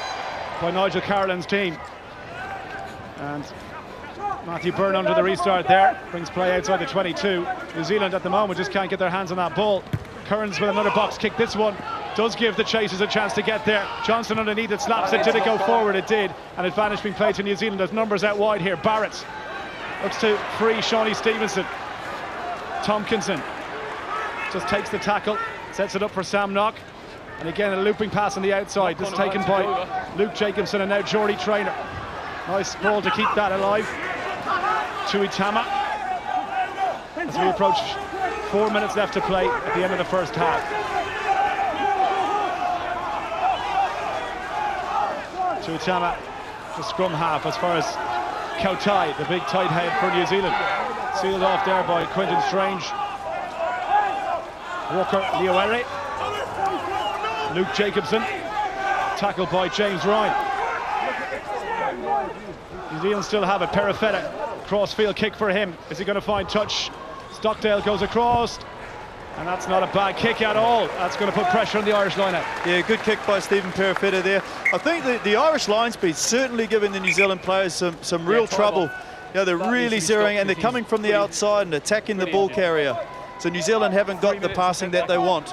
by Nigel Carolan's team. And Matthew Byrne under the restart there, brings play outside the 22. New Zealand at the moment just can't get their hands on that ball. Kearns with another box kick. This one does give the chasers a chance to get there. Johnson underneath it, slaps it. Did it go forward? It did. And advantage being played to New Zealand. There's numbers out wide here. Barrett looks to free Shawnee Stevenson. Tompkinson just takes the tackle, sets it up for Sam Knock. And again, a looping pass on the outside. This taken by Luke Jacobson and now Geordie Traynor. Nice ball to keep that alive. Tuitama, as we approach 4 minutes left to play at the end of the first half. Tuitama, the scrum half as far as Kautai, the big tight head for New Zealand. Sealed off there by Quentin Strange. Walker Lioere. Luke Jacobson, tackled by James Ryan. New Zealand still have it. Perifetta, crossfield kick for him. Is he going to find touch? Stockdale goes across, and that's not a bad kick at all. That's going to put pressure on the Irish line-out. Yeah, good kick by Stephen Perifetta there. I think the Irish line speed certainly giving the New Zealand players some real trouble. You know, they're really zeroing, and they're coming from the outside and attacking the ball carrier. So New Zealand haven't got the passing that they want.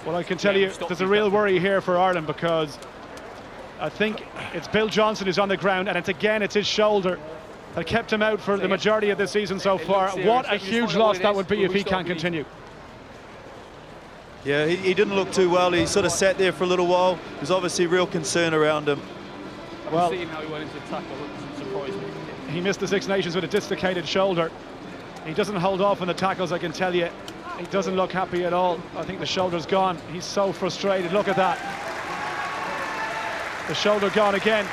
Well, I can tell you, there's a real worry here for Ireland, because I think it's Bill Johnson who's on the ground, and it's his shoulder that kept him out for the majority of the season so far. What a huge loss that would be if he can't continue. Yeah, he didn't look too well. He sort of sat there for a little while. There's obviously real concern around him. Well, seeing how he went into the tackle, it surprised me. He missed the Six Nations with a dislocated shoulder. He doesn't hold off on the tackles, I can tell you. He doesn't look happy at all. I think the shoulder's gone. He's so frustrated. Look at that. The shoulder gone again.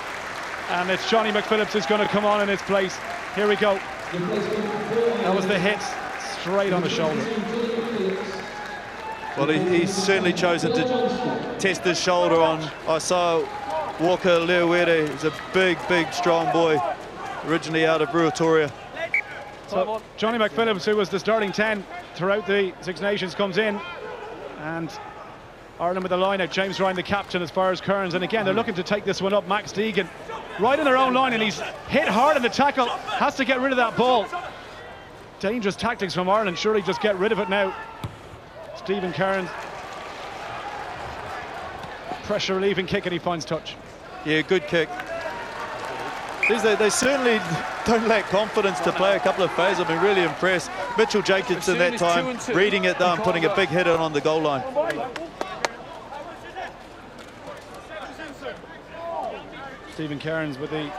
And it's Johnny McPhillips who's going to come on in his place. Here we go. That was the hit straight on the shoulder. Well, he's certainly chosen to test his shoulder on. I saw Walker Leuwere. He's a big, strong boy, originally out of Ruatoria. So Johnny McPhillips, who was the starting 10 throughout the Six Nations, comes in, and Ireland with the line out. James Ryan, the captain, as far as Kearns. And again, they're looking to take this one up. Max Deegan right in their own line, and he's hit hard in the tackle. Has to get rid of that ball. Dangerous tactics from Ireland. Surely just get rid of it now. Stephen Kearns. Pressure relieving kick, and he finds touch. Yeah, good kick. They certainly don't lack confidence to play a couple of phases. I've been really impressed. Mitchell Jacobson that time, reading it down, putting a big hit in on the goal line. Stephen Kearns with the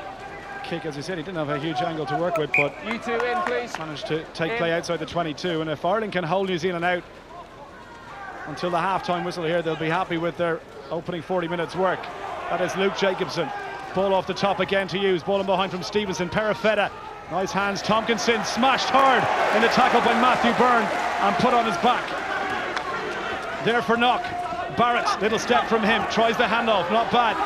kick, as he said, he didn't have a huge angle to work with, but You two in, please. managed to take play outside the 22. And if Ireland can hold New Zealand out until the half-time whistle here, they'll be happy with their opening 40 minutes work. That is Luke Jacobson. Ball off the top again to use. Ball in behind from Stevenson. Perifetta. Nice hands. Tompkinson smashed hard in the tackle by Matthew Byrne and put on his back. There for knock. Barrett, little step from him. Tries the handoff. Not bad.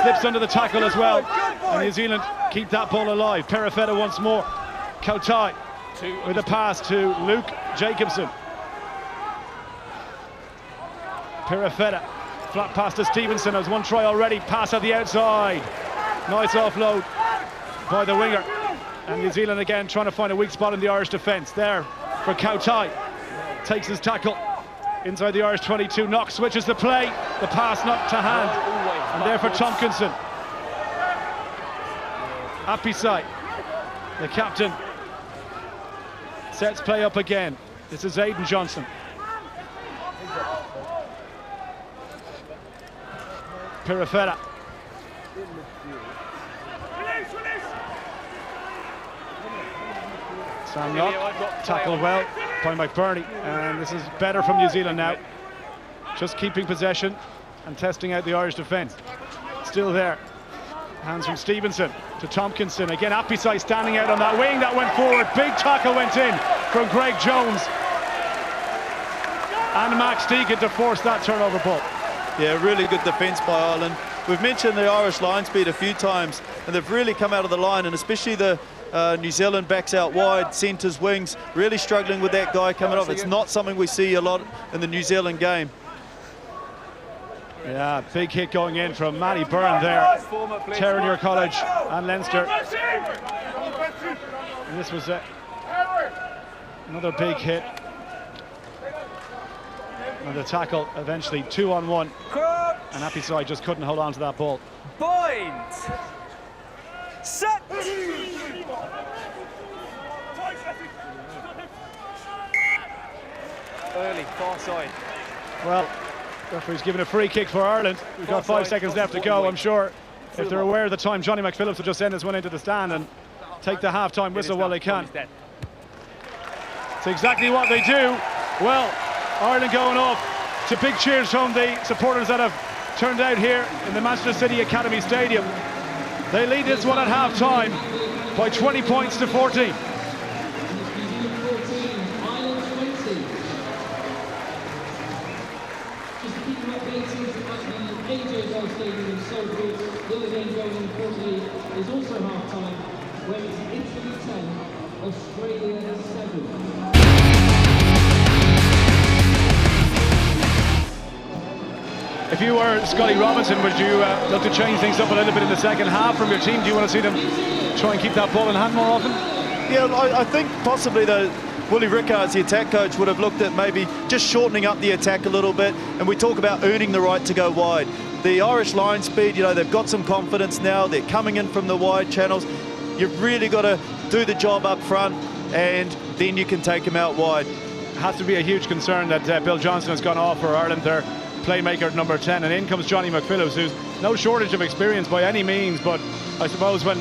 Slips under the tackle as well. And New Zealand keep that ball alive. Perifetta once more. Kautai with a pass to Luke Jacobson. Perifetta. Flat pass to Stevenson. There's one try already. Pass at the outside. Nice offload by the winger. And New Zealand again trying to find a weak spot in the Irish defence. There for Kautai. Takes his tackle inside the Irish 22. Knock switches the play. The pass not to hand. And there for Tompkinson. Apisai, the captain, sets play up again. This is Aidan Johnson. Perifetta. Sam Knock, tackled well by McBurney, and this is better from New Zealand now. Just keeping possession and testing out the Irish defence. Still there. Hands from Stevenson to Tompkinson. Again, Apisai standing out on that wing. That went forward. Big tackle went in from Greg Jones. And Max Deegan to force that turnover ball. Yeah, really good defence by Ireland. We've mentioned the Irish line speed a few times, and they've really come out of the line, and especially the New Zealand backs out wide, centres, wings, really struggling with that guy coming off. It's not something we see a lot in the New Zealand game. Yeah, big hit going in from Matty Byrne there. Terenure College and Leinster. And this was another big hit. And the tackle eventually 2-on-1. And Apisai just couldn't hold on to that ball. Point. Set. Early, far side. Well, referee's given a free kick for Ireland. We've got 5 seconds left to go. I'm sure if they're aware of the time, Johnny McPhillips will just send this one into the stand and take the half-time whistle while they can. It's exactly what they do. Well, Ireland going off to big cheers from the supporters that have turned out here in the Manchester City Academy Stadium. They lead this one at half-time by 20 points to 14. Is also half-time, where it's Italy 10, Australia 7. If you were Scotty Robinson, would you look to change things up a little bit in the second half from your team? Do you want to see them try and keep that ball in hand more often? Yeah, I think possibly Willie Rickards, the attack coach, would have looked at maybe just shortening up the attack a little bit. And we talk about earning the right to go wide. The Irish line speed, you know, they've got some confidence now. They're coming in from the wide channels. You've really got to do the job up front, and then you can take them out wide. It has to be a huge concern that Bill Johnson has gone off for Ireland, their playmaker at number 10, and in comes Johnny McPhillips, who's no shortage of experience by any means, but I suppose when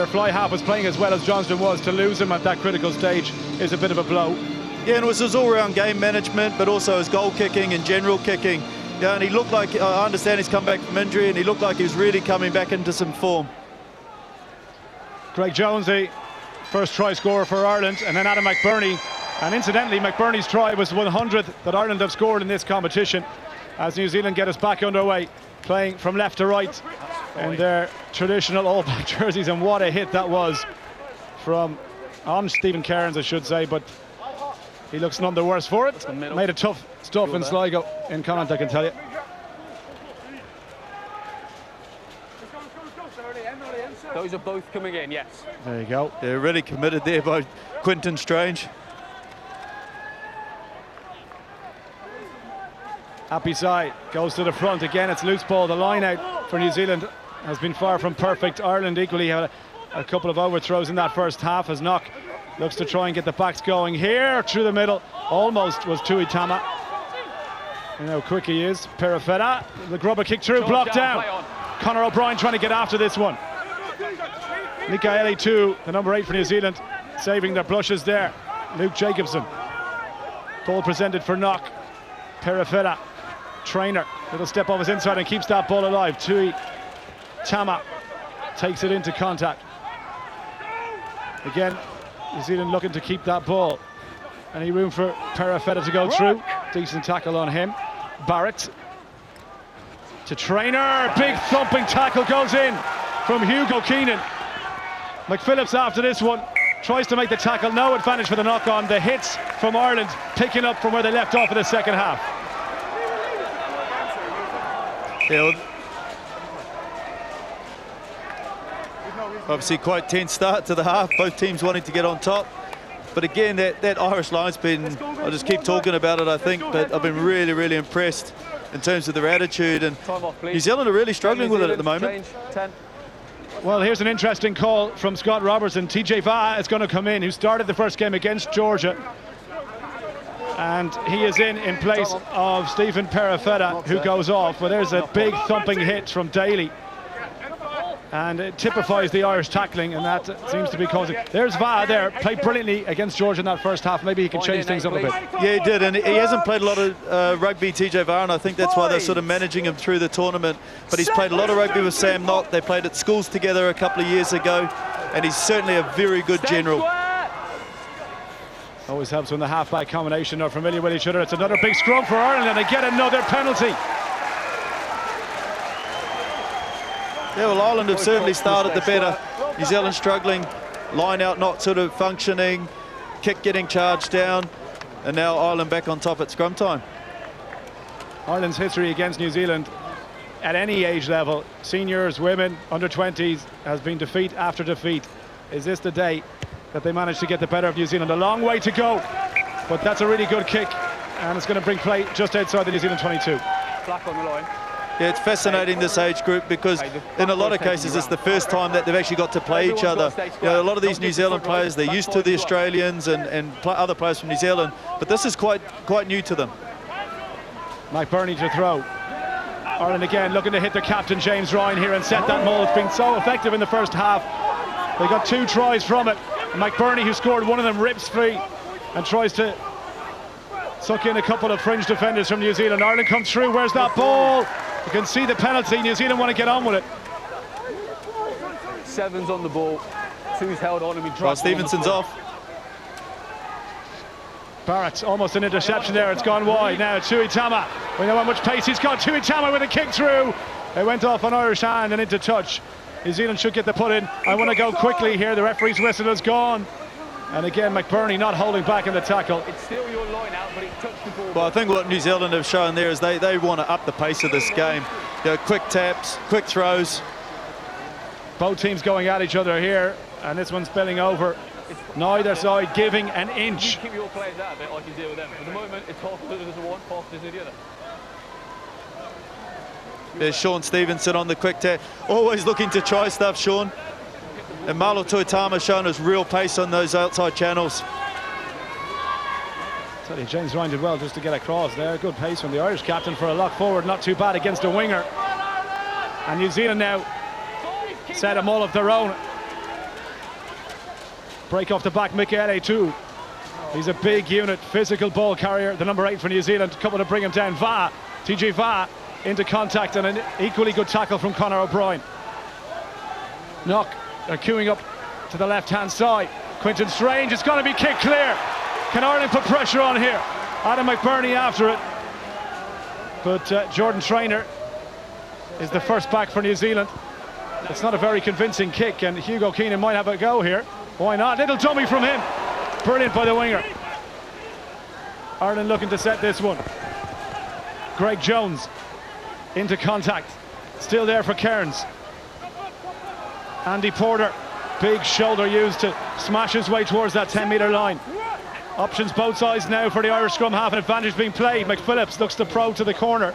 Fly Half was playing as well as Johnston was, to lose him at that critical stage is a bit of a blow. Yeah, and it was his all-round game management, but also his goal kicking and general kicking. Yeah, and he looked like, I understand he's come back from injury, and he looked like he was really coming back into some form. Greg Jones, the first try scorer for Ireland, and then Adam McBurney. And incidentally, McBurney's try was 100th that Ireland have scored in this competition, as New Zealand get us back underway, playing from left to right in their traditional All Black jerseys. And what a hit that was from Stephen Kearns, I should say, but he looks none the worse for it. Made a tough stuff in Sligo. in comment, I can tell you. Those are both coming in, yes. There you go. They're really committed there by Quinton Strange. Happy side goes to the front again. It's loose ball. The line out for New Zealand has been far from perfect. Ireland equally had a couple of overthrows in that first half as Knock looks to try and get the backs going here through the middle. Almost was Tui Tama. You know how quick he is. Perifera, the grubber kick through, blocked down. Conor O'Brien trying to get after this one. Mikaele too, the number 8 for New Zealand, saving their blushes there. Luke Jacobson. Ball presented for Knock. Perifera, Trainer, little step off his inside and keeps that ball alive. Tui Tama takes it into contact. Again, New Zealand looking to keep that ball. Any room for Perifera to go through? Decent tackle on him. Barrett to Trainer, big thumping tackle goes in from Hugo Keenan. McPhillips after this one tries to make the tackle, no advantage for the knock-on. The hits from Ireland picking up from where they left off in the second half. Yeah, obviously quite tense start to the half, both teams wanting to get on top. But again, that Irish line's been, I'll just keep talking about it, I think, but I've been really, really impressed in terms of their attitude. And New Zealand are really struggling with it at the moment. Well, here's an interesting call from Scott Robertson. TJ Va'a is going to come in, who started the first game against Georgia. And he is in place of Stephen Perifera, who goes off. But there's a big thumping hit from Daly. And it typifies the Irish tackling, and that seems to be causing. There's Va'a there, played brilliantly against Georgia in that first half. Maybe he can change things up a bit. Yeah, he did, and he hasn't played a lot of rugby, TJ Va'a, and I think that's why they're sort of managing him through the tournament. But he's played a lot of rugby with Sam Knock. They played at schools together a couple of years ago, and he's certainly a very good general. Always helps when the halfback combination are familiar with each other. It's another big scrum for Ireland, and they get another penalty. Yeah, well, Ireland have certainly started the better. New Zealand struggling, line out not sort of functioning, kick getting charged down, and now Ireland back on top at scrum time. Ireland's history against New Zealand at any age level, seniors, women, under 20s, has been defeat after defeat. Is this the day that they managed to get the better of New Zealand? A long way to go, but that's a really good kick, and it's going to bring play just outside the New Zealand 22. Flack on the line. Yeah, it's fascinating, this age group, because in a lot of cases it's the first time that they've actually got to play each other. You know, a lot of these New Zealand players, they're used to the Australians and other players from New Zealand, but this is quite new to them. Mike Burney to throw. Ireland again looking to hit their captain James Ryan here and set that mould. It's been so effective in the first half. They got 2 tries from it. And Mike Burney, who scored one of them, rips free and tries to suck in a couple of fringe defenders from New Zealand. Ireland come through. Where's that ball? You can see the penalty. New Zealand want to get on with it. 7's on the ball. 2's held on and we Ross Stevenson's off. Barrett, almost an interception there. It's gone wide. Now Tui Tama. We know how much pace he's got. Tui Tama with a kick through. It went off an Irish hand and into touch. New Zealand should get the put in. I want to go quickly here. The referee's whistle has gone. And again, McBurney not holding back in the tackle. It's still your line out, but it touched the ball. Well, I think what New Zealand have shown there is they want to up the pace of this game. You know, quick taps, quick throws. Both teams going at each other here, and this one's spilling over. Neither side giving an inch. You keep your players out of it, I can deal with them. At the moment, it's half as good as one, half as good as the other. There's Sean Stevenson on the quick tap. Always looking to try stuff, Sean. And Malo Tuitama showing us real pace on those outside channels. Tell you, James Ryan did well just to get across there. Good pace from the Irish captain for a lock forward. Not too bad against a winger. And New Zealand now set a maul of their own. Break off the back, Mikaele too. He's a big unit, physical ball carrier, the number 8 for New Zealand. Couple to bring him down. Va'a, TJ Va'a into contact, and an equally good tackle from Conor O'Brien. Knock. They're queuing up to the left-hand side. Quinton Strange, it's going to be kicked clear. Can Ireland put pressure on here? Adam McBurney after it. But Jordan Trainer is the first back for New Zealand. It's not a very convincing kick, and Hugo Keenan might have a go here. Why not? Little dummy from him. Brilliant by the winger. Ireland looking to set this one. Greg Jones into contact. Still there for Cairns. Andy Porter, big shoulder used to smash his way towards that 10-metre line. Options both sides now for the Irish scrum half, an advantage being played. McPhillips looks to probe to the corner.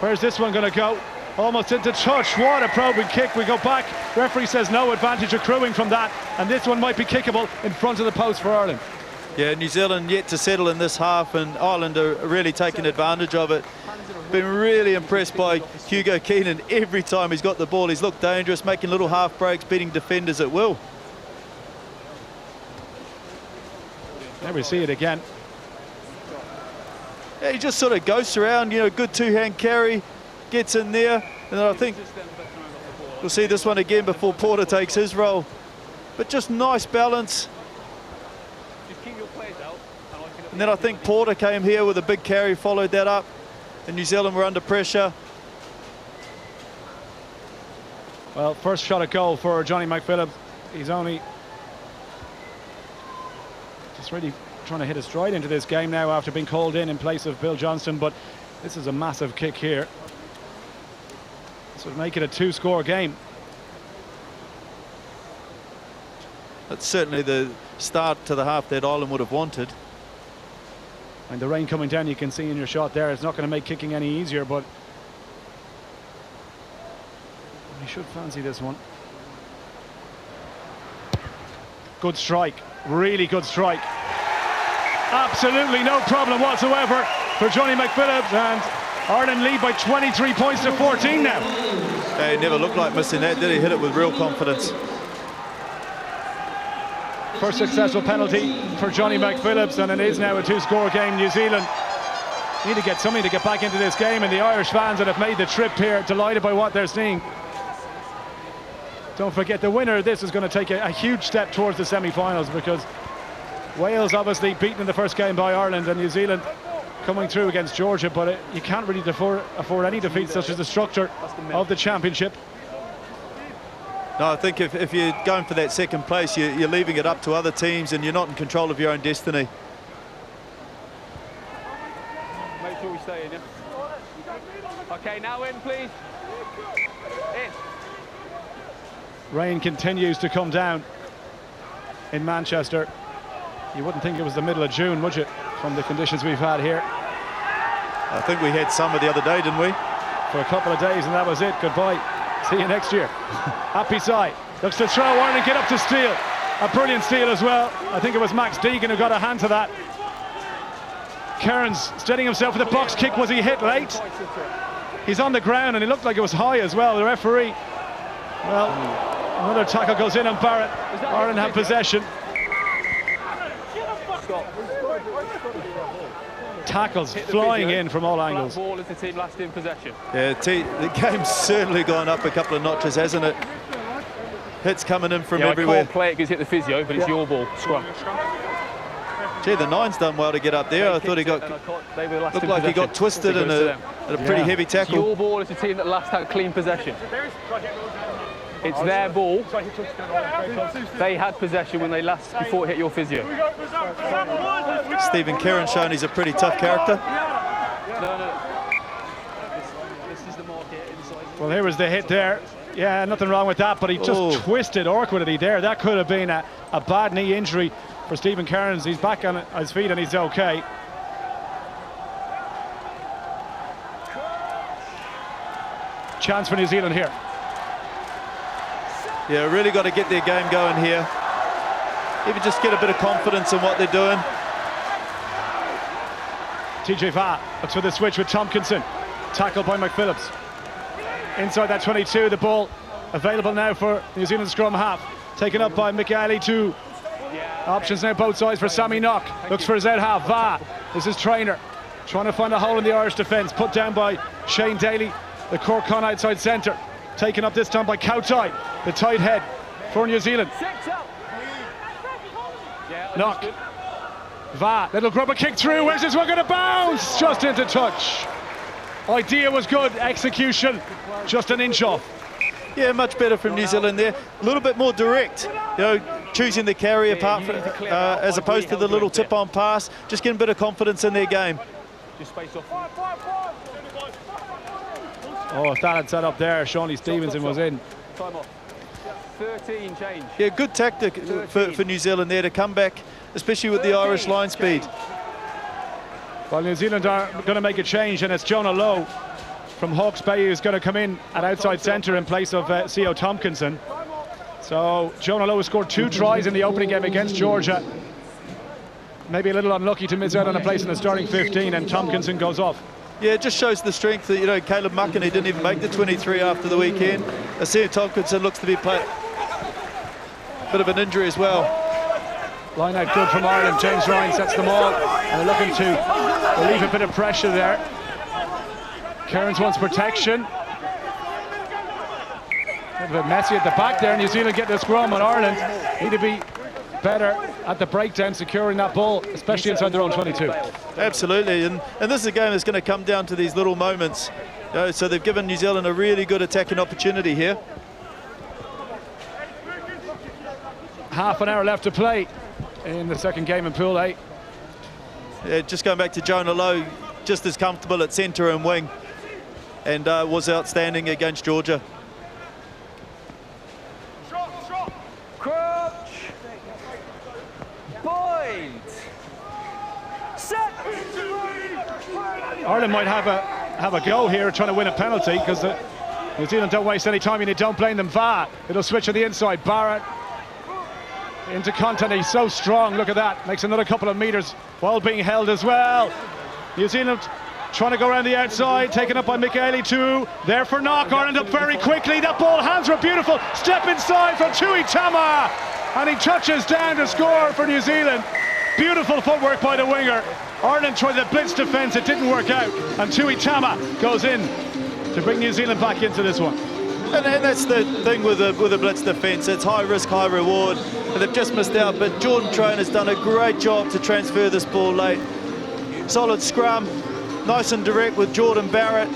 Where's this one going to go? Almost into touch. What a probing kick. We go back. Referee says no advantage accruing from that, and this one might be kickable in front of the post for Ireland. Yeah, New Zealand yet to settle in this half, and Ireland are really taking advantage of it. Been really impressed by Hugo Keenan. Every time he's got the ball, he's looked dangerous, making little half breaks, beating defenders at will. There we see it again. Yeah, he just sort of ghosts around, you know, good two-hand carry, gets in there, and I think we'll see this one again before Porter takes his role. But just nice balance. And then I think Porter came here with a big carry, followed that up, and New Zealand were under pressure. Well, first shot at goal for Johnny McPhillips. He's only just really trying to hit a stride into this game now after being called in place of Bill Johnston, but this is a massive kick here. This would make it a 2-score game. That's certainly the start to the half that Ireland would have wanted. And the rain coming down, you can see in your shot there, it's not going to make kicking any easier, but he should fancy this one. Good strike, really good strike. Absolutely no problem whatsoever for Johnny McPhillips, and Ireland lead by 23 points to 14 now. He never looked like missing that, did he? Hit it with real confidence. First successful penalty for Johnny McPhillips, and it is now a 2-score game. New Zealand need to get something to get back into this game, and the Irish fans that have made the trip here delighted by what they're seeing. Don't forget, the winner of this is going to take a huge step towards the semi-finals, because Wales obviously beaten in the first game by Ireland, and New Zealand coming through against Georgia, but you can't really afford any defeats, such as the structure of the championship. No, I think if you're going for that second place, you're leaving it up to other teams, and you're not in control of your own destiny. Make sure we stay in, yeah? Okay, now in, please. In. Rain continues to come down in Manchester. You wouldn't think it was the middle of June, would you, from the conditions we've had here? I think we had summer the other day, didn't we? For a couple of days, and that was it. Goodbye. See you next year. Happy side. Looks to throw. Ireland get up to steal. A brilliant steal as well. I think it was Max Deegan who got a hand to that. Cairns steadying himself with a box kick. Was he hit late? He's on the ground, and he looked like it was high as well. The referee. Well, another tackle goes in on Barrett. Ireland have possession. Tackles flying in from all angles. Ball is the team last in possession. Yeah, the game's certainly gone up a couple of notches, hasn't it? Hits coming in from everywhere. I can't play it because hit the physio, but it's your ball. Scrum. Gee, the nine's done well to get up there. I thought he looked like he got twisted in a pretty heavy tackle. It's your ball is the team that last had clean possession. It's their ball. They had possession when they last, before it hit your physio. Stephen Kerrin showing he's a pretty tough character. This is the market inside. Well, here was the hit there. Yeah, nothing wrong with that, but he just twisted awkwardly there. That could have been a bad knee injury for Stephen Cairns. He's back on his feet and he's okay. Chance for New Zealand here. Yeah, really got to get their game going here. Even just get a bit of confidence in what they're doing. TJ Va looks for the switch with Tompkinson. Tackled by McPhillips. Inside that 22, the ball available now for New Zealand scrum half. Taken up by Michaeli too. Options now both sides for Sammy Knock. Looks for his out half. Va is his trainer. Trying to find a hole in the Irish defence. Put down by Shane Daly, the Cork Con outside centre. Taken up this time by Kautai, the tight head for New Zealand. Knock. Va, little grubber kick through. Where's this one going to bounce? Just into touch. Idea was good, execution just an inch off. Yeah, much better from New Zealand there. A little bit more direct, you know, choosing the carry apart from, as opposed to the little tip-on pass. Just getting a bit of confidence in their game. Just space off. Oh, if that had set up there, Shawnee Stevenson was in. Time off. 13 change. Yeah, good tactic for New Zealand there to come back, especially with the Irish line speed. Well, New Zealand are going to make a change, and it's Jonah Lowe from Hawke's Bay who's going to come in at outside centre in place of C.O. Tompkinson. So Jonah Lowe has scored 2 tries in the opening game against Georgia. Maybe a little unlucky to miss out on a place in the starting 15, and Tompkinson goes off. Yeah, it just shows the strength that, you know, Caleb Mucken, he didn't even make the 23 after the weekend. C.O. Tompkinson looks to be playing a bit of an injury as well. Line out good from Ireland. James Ryan sets them all, and they're looking to relieve a bit of pressure there. Kearns wants protection. A bit messy at the back there. New Zealand get the scrum, and Ireland need to be better at the breakdown, securing that ball, especially inside their own 22. Absolutely, and this is a game that's going to come down to these little moments. You know, so they've given New Zealand a really good attacking opportunity here. Half an hour left to play in the second game in Pool A. Yeah, just going back to Jonah Lowe, just as comfortable at centre and wing, and was outstanding against Georgia. Crouch. Point. Set. Ireland might have a go here trying to win a penalty, because New Zealand don't waste any time, and you don't blame them. Va, it'll switch to the inside. Barrett into content. He's so strong. Look at that. Makes another couple of meters while being held as well. New Zealand trying to go around the outside, taken up by Michaeli too. There for knock. Ireland up very quickly. That ball, hands were beautiful. Step inside from Tui Tama, and he touches down to score for New Zealand. Beautiful footwork by the winger. Ireland tried the blitz defence, it didn't work out, and Tui Tama goes in to bring New Zealand back into this one. And that's the thing with a blitz defence. It's high risk, high reward, and they've just missed out. But Jordan Train has done a great job to transfer this ball late. Solid scrum, nice and direct with Jordan Barrett.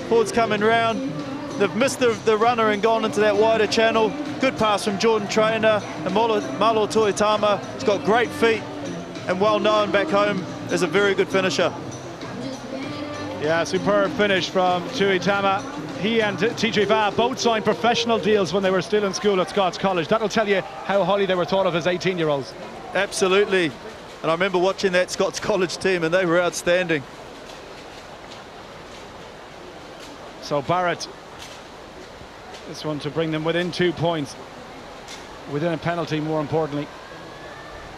Forwards coming round. They've missed the runner and gone into that wider channel. Good pass from Jordan Trainer, and Malo Tuitama. He's got great feet and well known back home as a very good finisher. Yeah, superb finish from Tui Tama. He and TJ Va both signed professional deals when they were still in school at Scots College. That'll tell you how highly they were thought of as 18-year-olds. Absolutely. And I remember watching that Scots College team, and they were outstanding. So Barrett, this one to bring them within 2 points, within a penalty more importantly,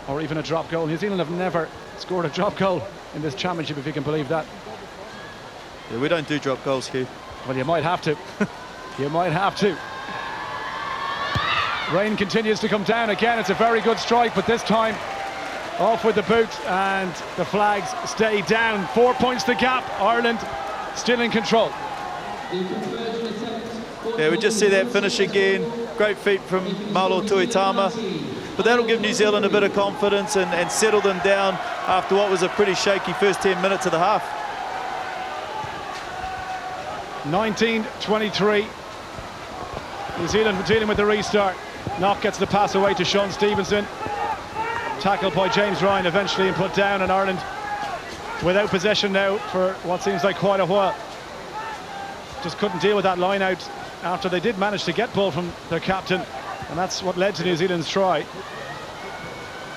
or even a drop goal. New Zealand have never scored a drop goal in this championship, if you can believe that. Yeah, we don't do drop goals, Hugh. Well, you might have to. You might have to. Rain continues to come down again. It's a very good strike, but this time off with the boot, and the flags stay down. 4 points the gap. Ireland still in control. Yeah, we just see that finish again. Great feat from Malo Tuitama. But that'll give New Zealand a bit of confidence and settle them down after what was a pretty shaky first 10 minutes of the half. 19-23. New Zealand dealing with the restart. Knock gets the pass away to Sean Stevenson. Tackled by James Ryan eventually and put down, and Ireland without possession now for what seems like quite a while. Just couldn't deal with that line out after they did manage to get ball from their captain, and that's what led to New Zealand's try,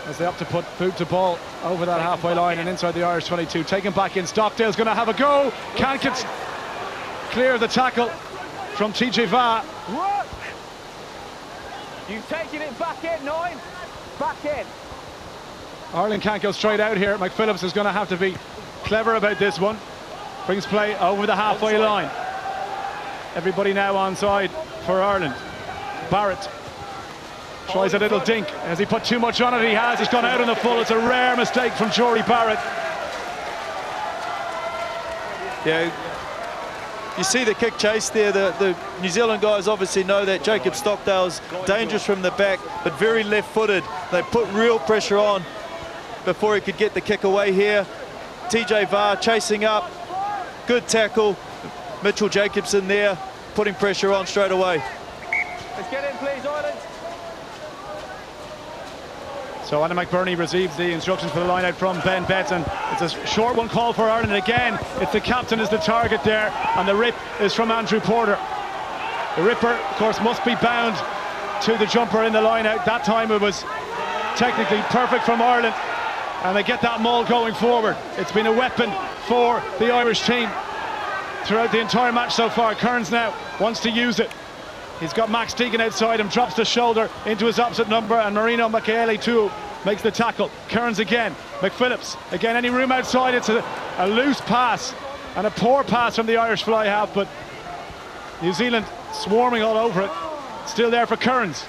as they opt to put boot to ball over that halfway line and inside the Irish 22. Taken back in. Stockdale's going to have a go. Can't get clear of the tackle from TJ Va. Work. You've taken it back in, 9. Back in. Ireland can't go straight out here. McPhillips is going to have to be clever about this one. Brings play over the halfway line. Everybody now onside for Ireland. Barrett tries a little dink. Has he put too much on it? He has. It's gone out in the full. It's a rare mistake from Jory Barrett. Yeah, you see the kick chase there. The New Zealand guys obviously know that Jacob Stockdale's dangerous from the back, but very left-footed. They put real pressure on before he could get the kick away here. TJ Va chasing up. Good tackle. Mitchell Jacobson there, putting pressure on straight away. Let's get in, please, Ireland. So Anna McBurney receives the instructions for the line out from Ben Betts, and it's a short one call for Ireland. Again, it's the captain is the target there, and the rip is from Andrew Porter. The ripper, of course, must be bound to the jumper in the line out. That time it was technically perfect from Ireland, and they get that maul going forward. It's been a weapon for the Irish team throughout the entire match so far. Kearns now wants to use it. He's got Max Deegan outside him, drops the shoulder into his opposite number, and Marino Michaeli too makes the tackle. Kearns again, McPhillips again, any room outside. It's a loose pass and a poor pass from the Irish fly half, but New Zealand swarming all over it. Still there for Kearns,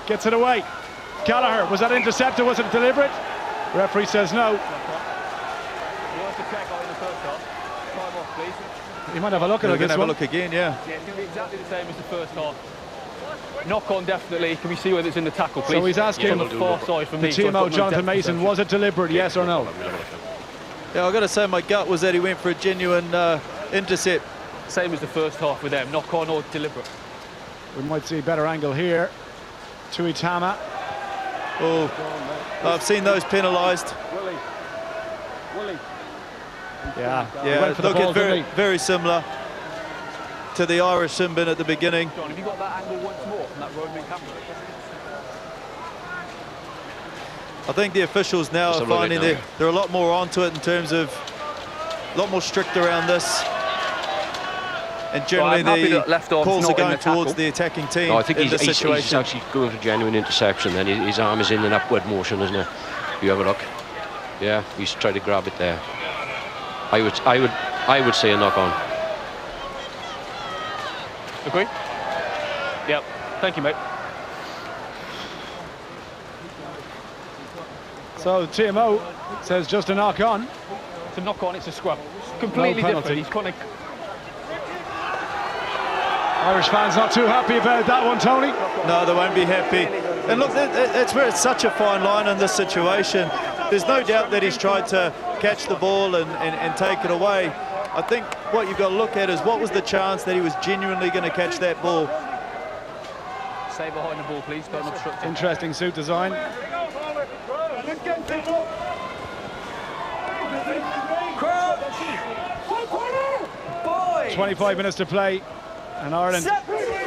gets it away. Gallagher, was that intercepted, was it deliberate? Referee says no. You might have a look at it. Have a look again, yeah. Yeah, it's going to be exactly the same as the first half. Knock on, definitely. Can we see whether it's in the tackle, please? So he's asking the far side from the me, TMO Jonathan Mason, was it deliberate, yes or no? Yeah, I've got to say my gut was that he went for a genuine intercept. Same as the first half with them, knock on or deliberate. We might see a better angle here. Tuitama. Oh, I've seen those penalised. Yeah, looking very similar to the Irish sin bin at the beginning. John, have you got that angle once more from that roaming camera? I think the officials now are finding they're a lot more onto it in terms of a lot more strict around this. And generally the calls are going towards the attacking team. No, I think he's actually going for genuine interception, and his arm is in an upward motion, isn't it? You have a look. Yeah, he's trying to grab it there. I would say a knock on. Agree? Yep. Thank you, mate. So TMO says just a knock on. It's a knock on, it's a scrub. Completely different. He's kind of... Irish fans not too happy about that one, Tony. No, they won't be happy. And look, that's where it's such a fine line in this situation. There's no doubt that he's tried to catch the ball and take it away. I think what you've got to look at is what was the chance that he was genuinely going to catch that ball. Stay behind the ball, please. Don't obstruct it. Interesting suit design. 25 minutes to play, and Ireland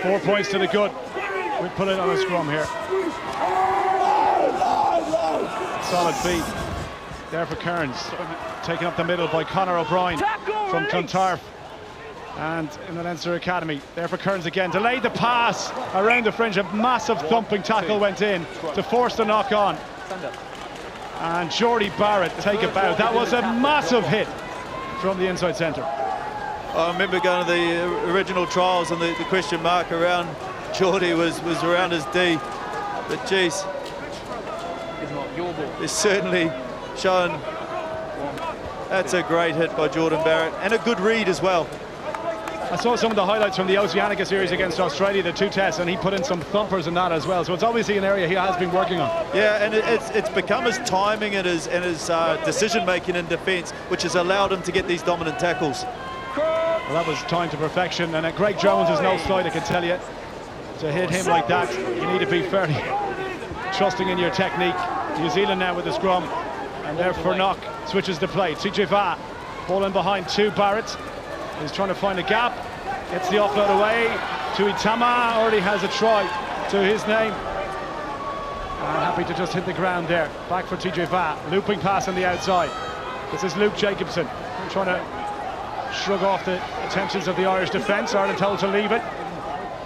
4 points to the good. We put it on a scrum here. Solid beat there for Kearns, taken up the middle by Conor O'Brien from Clontarf and in the Leinster Academy. There for Kearns again, delayed the pass around the fringe, a massive thumping tackle went in to force the knock on, and Jordy Barrett take a bow. That was a massive hit from the inside centre. I remember going to the original trials, and the question mark around Jordy was around his D, but geez, it's certainly shown. That's a great hit by Jordan Barrett, and a good read as well. I saw some of the highlights from the Oceanica series against Australia, the 2 tests, and he put in some thumpers in that as well. So it's obviously an area he has been working on. Yeah, and it's become his timing and his decision making in defence, which has allowed him to get these dominant tackles. Well, that was timed to perfection, and Greg Jones is no slight, I can tell you. To hit him like that, you need to be fairly trusting in your technique. New Zealand now with the scrum, and there for knock, switches the play. TJ Va, ball in behind to Barrett. He's trying to find a gap, gets the offload away to Itama, already has a try to his name. And happy to just hit the ground there. Back for TJ Va, looping pass on the outside. This is Luke Jacobson, trying to shrug off the attentions of the Irish defence. Ireland told to leave it.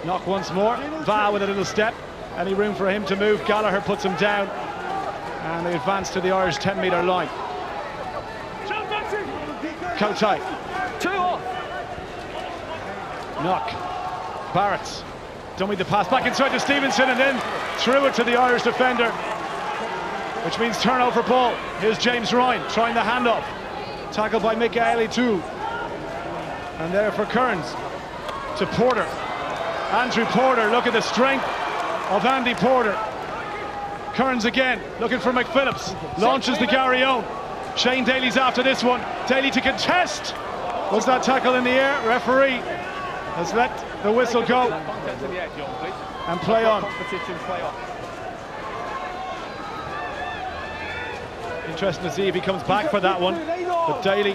Knock once more, Va with a little step. Any room for him to move? Gallagher puts him down, and they advance to the Irish 10-metre line. Kotai. 2 off. Knock. Barrett. Dummied the pass back inside to Stevenson, and then threw it to the Irish defender, which means turnover ball. Here's James Ryan trying the handoff. Tackled by Michaeli too. And there for Kearns to Porter. Andrew Porter, look at the strength of Andy Porter. Kearns again, looking for McPhillips. Launches the Gary Owen. Shane Daly's after this one. Daly to contest. Was that tackle in the air? Referee has let the whistle go and play on. Interesting to see if he comes back for that one. But Daly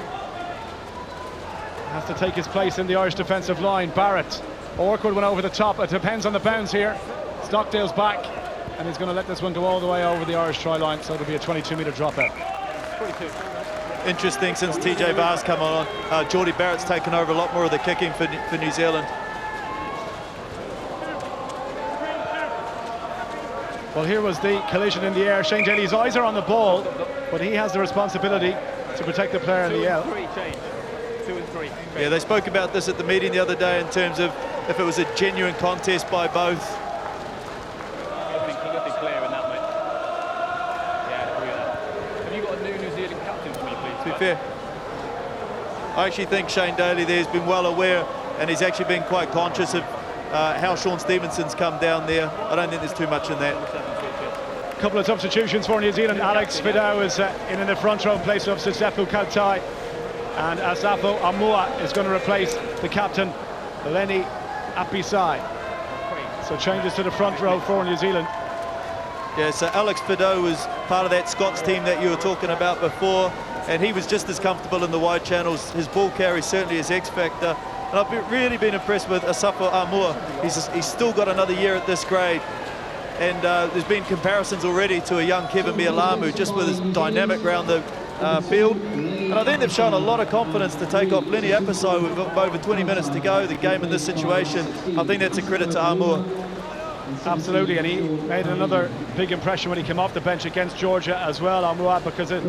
has to take his place in the Irish defensive line. Barrett, awkward one over the top. It depends on the bounce here. Stockdale's back, and he's going to let this one go all the way over the Irish try line, so it'll be a 22-metre dropout. Interesting, since TJ Va's come on, Geordie Barrett's taken over a lot more of the kicking for New Zealand. Well, here was the collision in the air. Shane Daly's eyes are on the ball, but he has the responsibility to protect the player in the L. 2 and 3. Yeah, they spoke about this at the meeting the other day in terms of if it was a genuine contest by both. Nothing clear in that, mate. Yeah, I agree with that. Have you got a new New Zealand captain for me, please? To be fair, I actually think Shane Daly there has been well aware, and he's actually been quite conscious of how Sean Stevenson's come down there. I don't think there's too much in that. A couple of substitutions for New Zealand. Alex Fidow is in the front row in place of Sisefo Kautai, and Asafo Amua is going to replace the captain, Lenny Apisai. So changes to the front row for New Zealand. Yeah, so Alex Fidow was part of that Scots team that you were talking about before, and he was just as comfortable in the wide channels. His ball carry certainly is X-factor. And I've really been impressed with Asafo Amua. He's still got another year at this grade. And there's been comparisons already to a young Kevin Mialamu, just with his dynamic around the field. And I think they've shown a lot of confidence to take off Lenny Apisai with over 20 minutes to go, the game in this situation. I think that's a credit to Amua. Absolutely, and he made another big impression when he came off the bench against Georgia as well, Amua, because it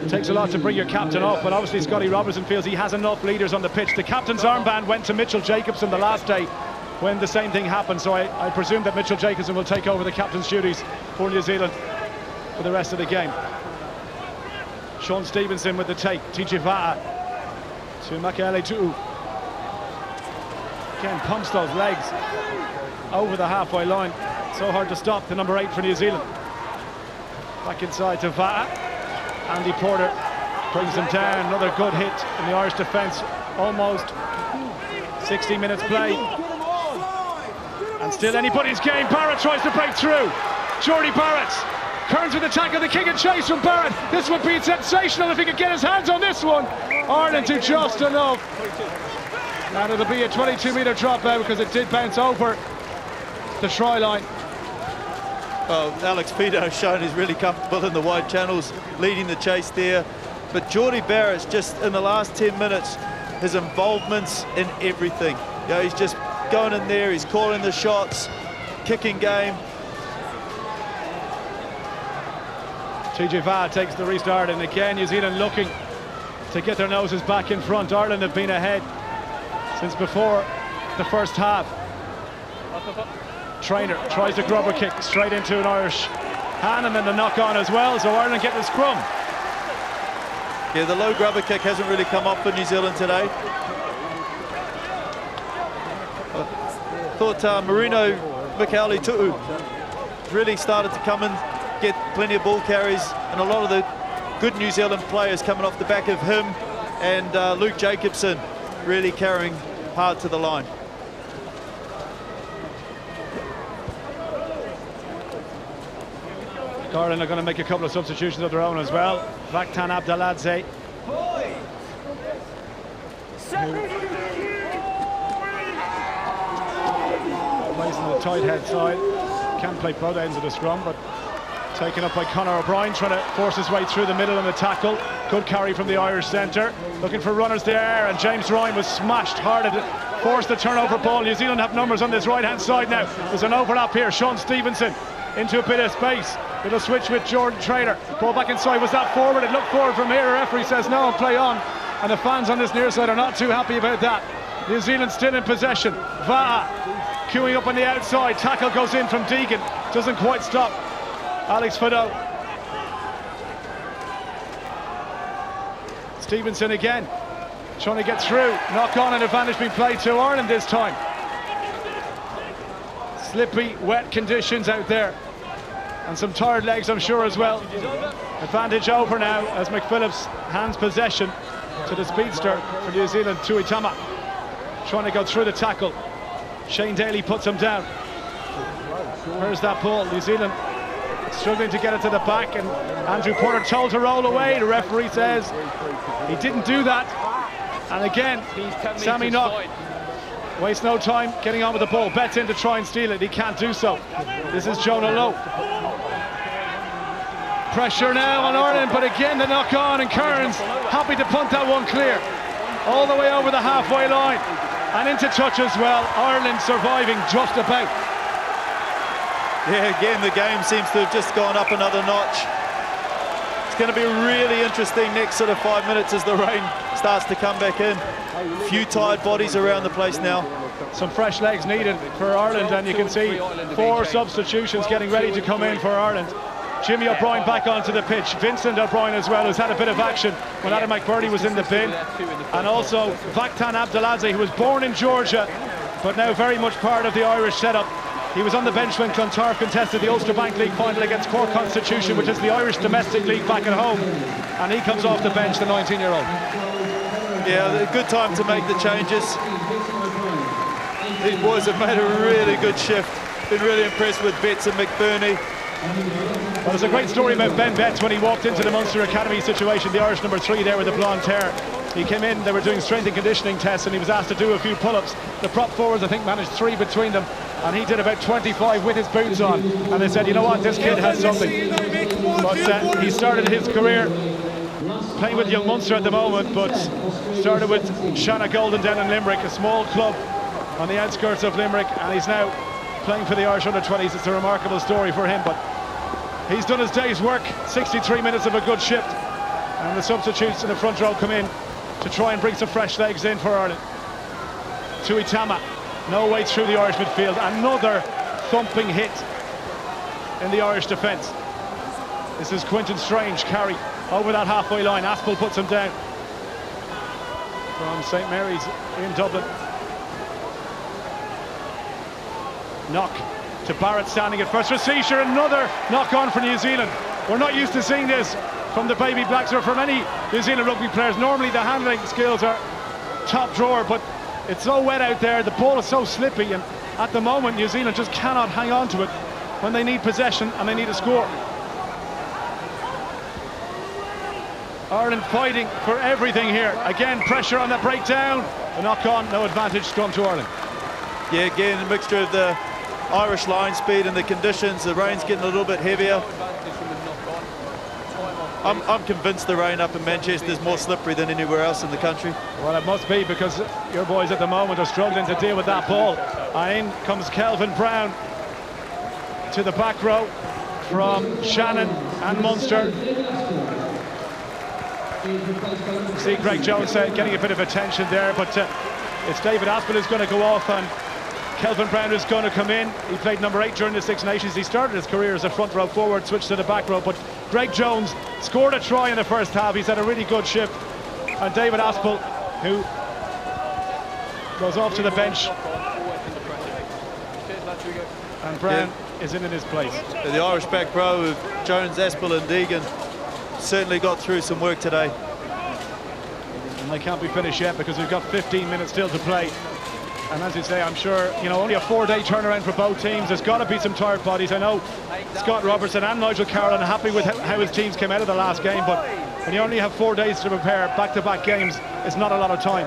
takes a lot to bring your captain up, but obviously Scotty Robertson feels he has enough leaders on the pitch. The captain's armband went to Mitchell Jacobson the last day when the same thing happened, so I presume that Mitchell Jacobson will take over the captain's duties for New Zealand for the rest of the game. Sean Stevenson with the take, TJ Va'a to Makaele Tu'u. Again, pumps those legs over the halfway line. So hard to stop the number 8 for New Zealand. Back inside to Va'a. Andy Porter brings him down. Another good hit in the Irish defence. Almost 60 minutes played. And still anybody's game. Barrett tries to break through. Geordie Barrett turns with the tackle, the kick and chase from Barrett. This would be sensational if he could get his hands on this one. Ireland do just enough. And it'll be a 22-metre dropout because it did bounce over the try line. Well, Alex Fidow shown he's really comfortable in the wide channels, leading the chase there. But Geordie Barrett's just in the last 10 minutes, his involvement's in everything. You know, he's just going in there, he's calling the shots, kicking game. TJ Va'a takes the restart, and again New Zealand looking to get their noses back in front. Ireland have been ahead since before the first half. Trainer tries the grubber kick straight into an Irish hand, and then the knock on as well, so Ireland get the scrum. Yeah, the low grubber kick hasn't really come up for New Zealand today. I thought Marino Mikaele Tu'u really started to come and get plenty of ball carries, and a lot of the good New Zealand players coming off the back of him, and Luke Jacobson really carrying hard to the line. Ireland are going to make a couple of substitutions of their own as well. Vaktan Abdaladze. Plays in the tight head side. Can't play both ends of the scrum, but taken up by Conor O'Brien, trying to force his way through the middle in the tackle. Good carry from the Irish centre. Looking for runners there, and James Ryan was smashed hard at it. Forced the turnover ball. New Zealand have numbers on this right-hand side now. There's an overlap here. Sean Stevenson into a bit of space. Little switch with Jordan Trainer. Ball back inside. Was that forward? It looked forward from here. The referee says no, play on. And the fans on this near side are not too happy about that. New Zealand still in possession. Va'a queuing up on the outside. Tackle goes in from Deegan. Doesn't quite stop Alex Fidow. Stevenson again, trying to get through. Knock on, and advantage being played to Ireland this time. Slippy, wet conditions out there. And some tired legs, I'm sure, as well. Advantage over now as McPhillips hands possession to the speedster for New Zealand, Tuitama. Trying to go through the tackle. Shane Daly puts him down. Where's that ball? New Zealand struggling to get it to the back, and Andrew Porter told to roll away. The referee says he didn't do that. And again, Sammy Knock wastes no time getting on with the ball, bets in to try and steal it. He can't do so. This is Jonah Lowe. Pressure now on Ireland, but again the knock on, and Kearns happy to punt that one clear all the way over the halfway line and into touch as well. Ireland surviving just about. Yeah, again the game seems to have just gone up another notch. It's going to be really interesting next sort of 5 minutes as the rain starts to come back in. A few tired bodies around the place now. Some fresh legs needed for Ireland, and you can see 4 substitutions getting ready to come in for Ireland. Jimmy O'Brien back onto the pitch. Vincent O'Brien as well, who's had a bit of action when Adam McBurney was in the bin. And also Vaktan Abdelaziz, who was born in Georgia, but now very much part of the Irish setup. He was on the bench when Clontarf contested the Ulster Bank League final against Cork Constitution, which is the Irish domestic league back at home. And he comes off the bench, the 19-year-old. Yeah, a good time to make the changes. These boys have made a really good shift. Been really impressed with Betts and McBurney. Well, there's a great story about Ben Betts when he walked into the Munster Academy situation, the Irish number 3 there with the blonde hair. He came in, they were doing strength and conditioning tests, and he was asked to do a few pull-ups. The prop forwards, I think, managed 3 between them, and he did about 25 with his boots on. And they said, you know what, this kid has something. But he started his career playing with Young Munster at the moment, but started with Shanna Golden down in Limerick, a small club on the outskirts of Limerick, and he's now playing for the Irish under-20s. It's a remarkable story for him, but he's done his day's work. 63 minutes of a good shift, and the substitutes in the front row come in to try and bring some fresh legs in for Ireland. Tuitama, no way through the Irish midfield. Another thumping hit in the Irish defence. This is Quinton Strange carry over that halfway line. Aspel puts him down from St Mary's in Dublin. Knock to Barrett standing at first for Seizure. Another knock on for New Zealand. We're not used to seeing this from the Baby Blacks or from any New Zealand rugby players. Normally the handling skills are top drawer, but it's so wet out there, the ball is so slippy, and at the moment New Zealand just cannot hang on to it when they need possession and they need a score. Ireland fighting for everything here. Again, pressure on that breakdown. The knock on, no advantage, scrum to Ireland. Yeah, again, a mixture of the Irish line speed and the conditions. The rain's getting a little bit heavier. I'm convinced the rain up in Manchester is more slippery than anywhere else in the country. Well, it must be, because your boys at the moment are struggling to deal with that ball. And in comes Kelvin Brown to the back row from Shannon and Munster. See Greg Jones getting a bit of attention there, but it's David Aspel who's going to go off, and Kelvin Brown is going to come in. He played number 8 during the Six Nations. He started his career as a front row forward, switched to the back row, but Greg Jones scored a try in the first half. He's had a really good shift. And David Aspel, who goes off to the bench. And Brown is in his place. The Irish back row of Jones, Aspel and Deegan certainly got through some work today. And they can't be finished yet because we've got 15 minutes still to play. And as you say, I'm sure, you know, only a 4-day turnaround for both teams. There's got to be some tired bodies. I know Scott Robertson and Nigel Carroll are happy with how his teams came out of the last game, but when you only have 4 days to prepare back-to-back games, it's not a lot of time.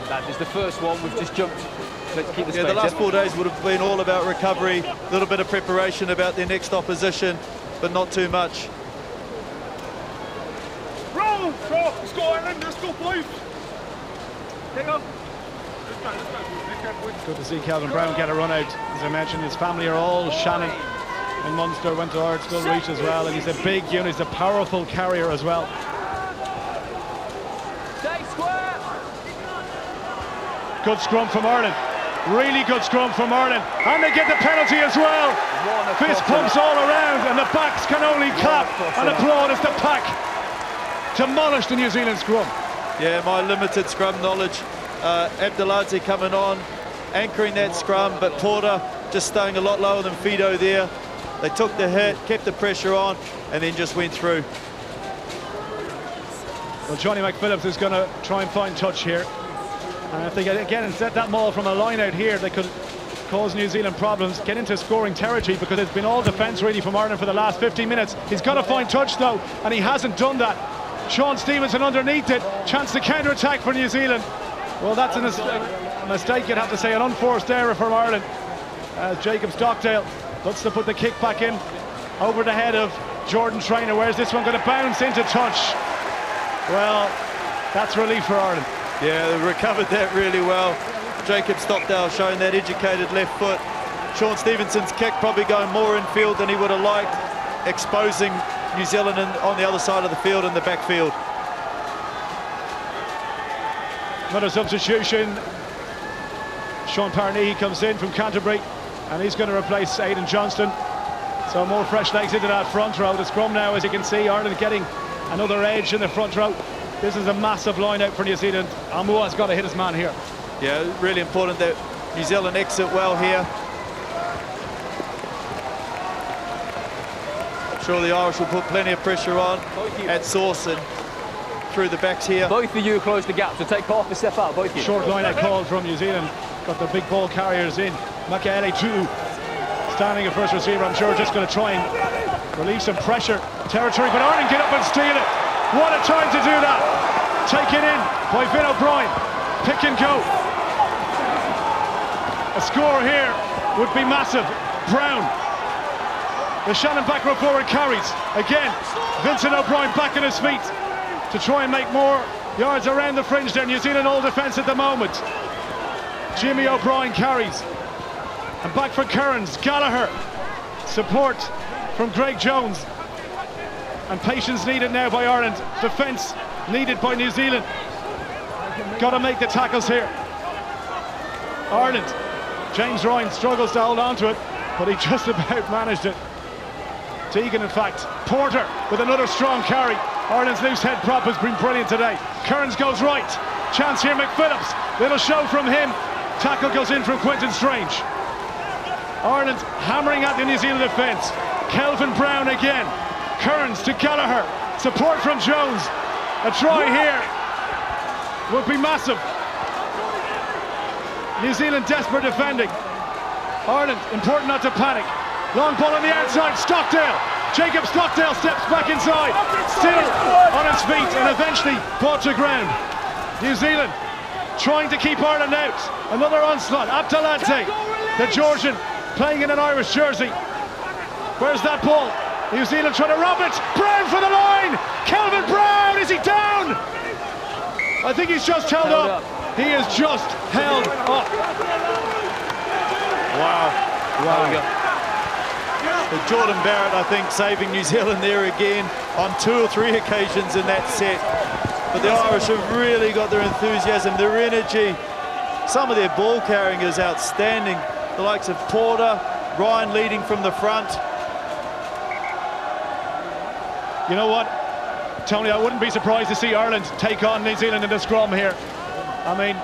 That is the first one. We've just jumped. Let's keep the the last 4 days would have been all about recovery, a little bit of preparation about their next opposition, but not too much. Roll! Let's go, Ireland! Let's go, boys! Take off! Good to see Kelvin Brown get a run out. As I mentioned, his family are all Shannon and Munster, went to Ard School Reach as well, and he's a big unit, he's a powerful carrier as well. Good scrum from Ireland. Really good scrum from Ireland. And they get the penalty as well. Fist pumps all around, and the backs can only clap and applaud as the pack demolish the New Zealand scrum. Yeah, my limited scrum knowledge. Abdelaziz coming on, anchoring that scrum, but Porter just staying a lot lower than Fido there. They took the hit, kept the pressure on, and then just went through. Well, Johnny McPhillips is going to try and find touch here. And if they get again and set that maul from a line out here, they could cause New Zealand problems, get into scoring territory, because it's been all defence really from Ireland for the last 15 minutes. He's got to find touch though, and he hasn't done that. Sean Stevenson underneath it, chance to counter-attack for New Zealand. Well, that's a mistake, you'd have to say, an unforced error from Ireland, as Jacob Stockdale looks to put the kick back in over the head of Jordan Traynor. Where's this one going to bounce into touch? Well, that's relief for Ireland. Yeah, they recovered that really well. Jacob Stockdale showing that educated left foot. Sean Stevenson's kick probably going more in field than he would have liked, exposing New Zealand on the other side of the field in the backfield. Another substitution. Sean Parnehi comes in from Canterbury, and he's going to replace Aidan Johnston. So more fresh legs into that front row. The scrum now, as you can see, Ireland getting another edge in the front row. This is a massive line out for New Zealand. Amua's got to hit his man here. Yeah, really important that New Zealand exit well here. I'm sure the Irish will put plenty of pressure on at source and through the backs here. Both of you close the gap, so take half a step out, both of you. Short line out called from New Zealand. Got the big ball carriers in. Makaele Tu'u standing at first receiver, I'm sure just going to try and relieve some pressure territory, but Ireland get up and steal it. What a time to do that. Taken in by Vin O'Brien. Pick and go. A score here would be massive. Brown. The Shannon back row forward carries. Again, Vincent O'Brien back on his feet to try and make more yards around the fringe there. New Zealand all defence at the moment. Jimmy O'Brien carries. And back for Kearns. Gallagher. Support from Greg Jones. And patience needed now by Ireland. Defence needed by New Zealand. Got to make the tackles here. Ireland. James Ryan struggles to hold on to it, but he just about managed it. Teagan, in fact. Porter with another strong carry. Ireland's loose head prop has been brilliant today. Kearns goes right. Chance here, McPhillips. Little show from him. Tackle goes in from Quentin Strange. Ireland hammering at the New Zealand defence. Kelvin Brown again. Kearns to Gallagher. Support from Jones. A try here would be massive. New Zealand desperate defending. Ireland important not to panic. Long ball on the outside. Stockdale. Jacob Stockdale steps back inside. Still on his feet and eventually brought to ground. New Zealand trying to keep Ireland out. Another onslaught. Abdalante, the Georgian, playing in an Irish jersey. Where's that ball? New Zealand trying to rob it. Brown for the line. Kelvin Brown, is he down? I think he's just held up. He is just held up. Wow. But Jordan Barrett, I think, saving New Zealand there again on 2 or 3 occasions in that set. But the Irish have really got their enthusiasm, their energy. Some of their ball carrying is outstanding. The likes of Porter, Ryan leading from the front. You know what, Tony, I wouldn't be surprised to see Ireland take on New Zealand in the scrum here. I mean,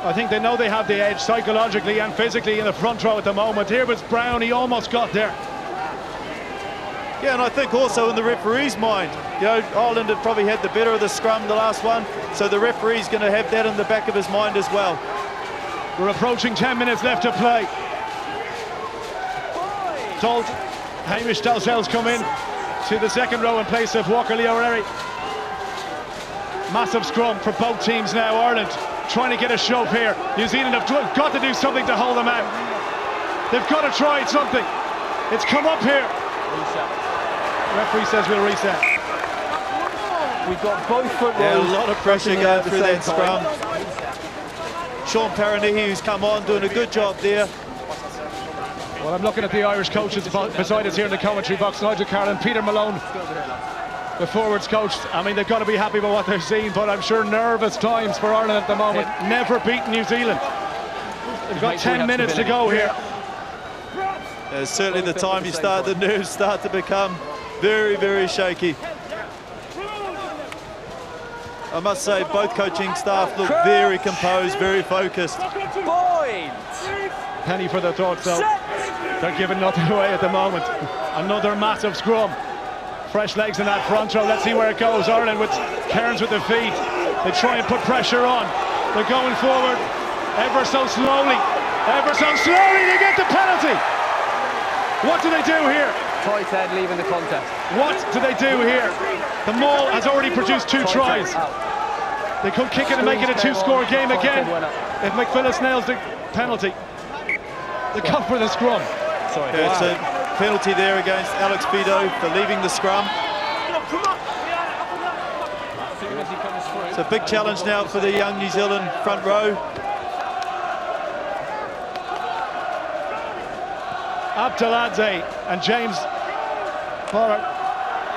I think they know they have the edge psychologically and physically in the front row at the moment. Here was Brown, he almost got there. Yeah, and I think also in the referee's mind, you know, Ireland had probably had the better of the scrum, the last one, so the referee's going to have that in the back of his mind as well. We're approaching 10 minutes left to play. Told Hamish Dalzell's come in to the second row in place of Walker Leoreri. Massive scrum for both teams now. Ireland trying to get a shove here. New Zealand have got to do something to hold them out. They've got to try something. It's come up here. Reset. The referee says we'll reset. We've got both foot Yeah, rolls. a lot of pressure going through that scrum. Sean Parnehi, who's come on, doing a good job there. Well, I'm looking at the Irish coaches beside us here in the commentary box. Nigel Carlin, Peter Malone, the forwards coach. I mean, they've got to be happy with what they're seeing, but I'm sure nervous times for Ireland at the moment. Never beaten New Zealand. They've got 10 minutes to go here. Certainly the time the nerves start to become very, very shaky. I must say, both coaching staff look very composed, very focused. Point! Penny for their thoughts, though. They're giving nothing away at the moment. Another massive scrum. Fresh legs in that front row. Let's see where it goes. Ireland with Kearns with the feet. They try and put pressure on. They're going forward ever so slowly. Ever so slowly they get the penalty. What do they do here? Tight head leaving the contest. What do they do here? The Maul has already produced 2 tries. They could kick it and make it a 2-score game again if McPhillis nails the penalty. They come for the scrum. Sorry. Yeah, it's a penalty there against Alex Fido for leaving the scrum. It's a big challenge now for the young New Zealand front row. Abdeladze and James Porter,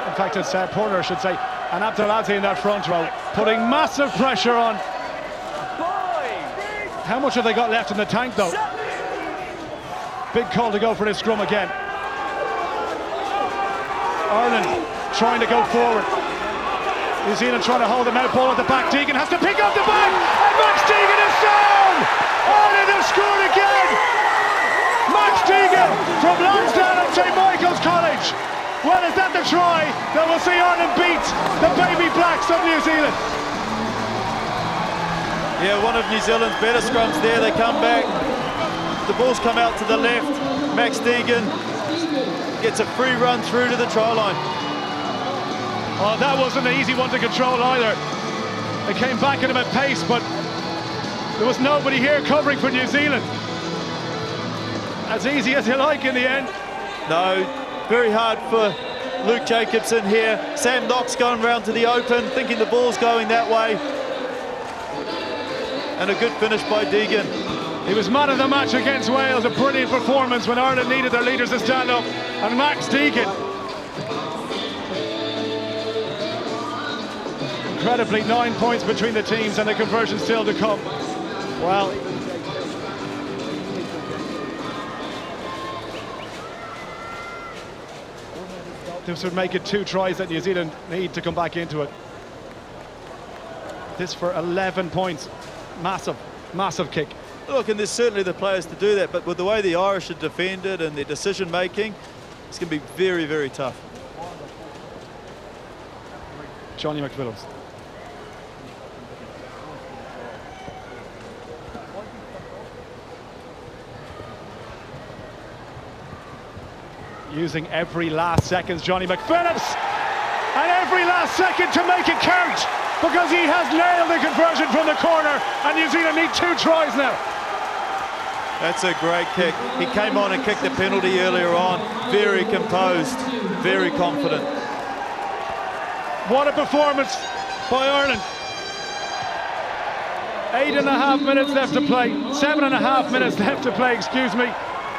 in fact it's Porter I should say, and Abdeladze in that front row, putting massive pressure on. How much have they got left in the tank though? Big call to go for this scrum again. Ireland trying to go forward. New Zealand trying to hold them out, ball at the back. Deegan has to pick up the back, and Max Deegan is down! Ireland have scored again! Max Deegan from Lansdowne at St Michael's College. Well, is that the try that will see Ireland beat the Baby Blacks of New Zealand? Yeah, one of New Zealand's better scrums there. They come back. The ball's come out to the left. Max Deegan gets a free run through to the try line. Oh, that wasn't an easy one to control either. They came back at him at pace, but there was nobody here covering for New Zealand. As easy as you like in the end. No, very hard for Luke Jacobson here. Sam Knox going round to the open, thinking the ball's going that way. And a good finish by Deegan. He was man of the match against Wales. A brilliant performance when Ireland needed their leaders to stand up. And Max Deegan, incredibly, 9 points between the teams and the conversion still to come. Well, this would make it 2 tries that New Zealand need to come back into it. This for 11 points. Massive, massive kick. Look, and there's certainly the players to do that, but with the way the Irish have defended and their decision making, it's going to be very, very tough. Johnny McPhillis. Using every last second, Johnny McPhillis, and every last second to make it count, because he has nailed the conversion from the corner, and New Zealand need 2 tries now. That's a great kick. He came on and kicked the penalty earlier on. Very composed, very confident. What a performance by Ireland. 8.5 minutes left to play, 7.5 minutes left to play, excuse me.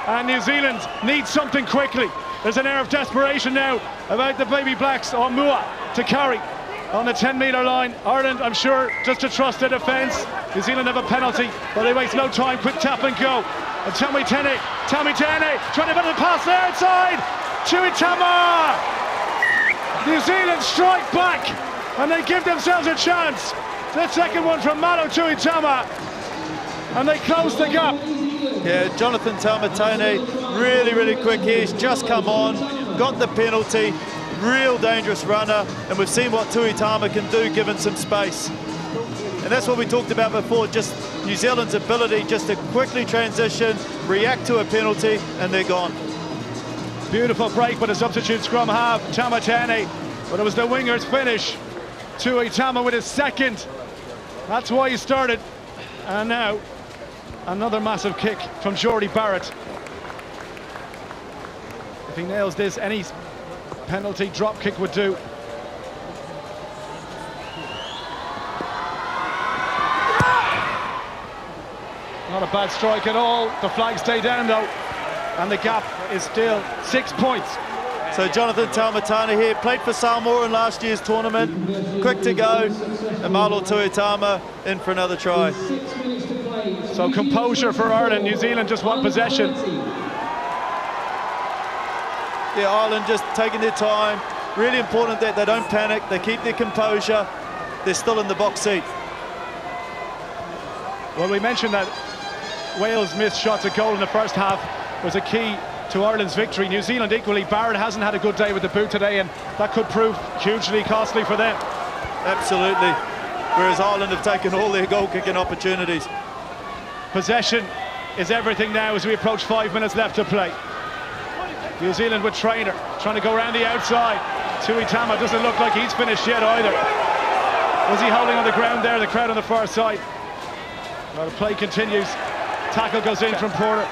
And New Zealand needs something quickly. There's an air of desperation now about the Baby Blacks on Mua to carry on the 10-metre line. Ireland, I'm sure, just to trust their defence. New Zealand have a penalty, but they waste no time. Quick tap and go. And Tammy Tene trying to put the pass there outside. Tuitama. New Zealand strike back, and they give themselves a chance. The second one from Malo Tuitama, and they close the gap. Yeah, Jonathan Taumatone, really, really quick. He's just come on, got the penalty, real dangerous runner, and we've seen what Tuitama can do given some space. And that's what we talked about before, just New Zealand's ability just to quickly transition, react to a penalty, and they're gone. Beautiful break by the substitute scrum half, Tamatane, but it was the winger's finish. Tuitama with his second. That's why he started. And now, another massive kick from Jordy Barrett. If he nails this, any penalty drop kick would do. Not a bad strike at all. The flags stay down though, and the gap is still 6 points. So Jonathan Taumatane here, played for Samoa in last year's tournament, quick to go, and Malo Tuitama in for another try. So composure for Ireland. New Zealand just want possession. Yeah, Ireland just taking their time. Really important that they don't panic, they keep their composure. They're still in the box seat. Well, we mentioned that Wales missed shots at goal in the first half was a key to Ireland's victory. New Zealand equally. Barrett hasn't had a good day with the boot today, and that could prove hugely costly for them. Absolutely. Whereas Ireland have taken all their goal-kicking opportunities. Possession is everything now as we approach 5 minutes left to play. New Zealand with Trainer trying to go around the outside. Tui Tama doesn't look like he's finished yet either. Was he holding on the ground there? The crowd on the far side. Well, the play continues. Tackle goes in from Porter.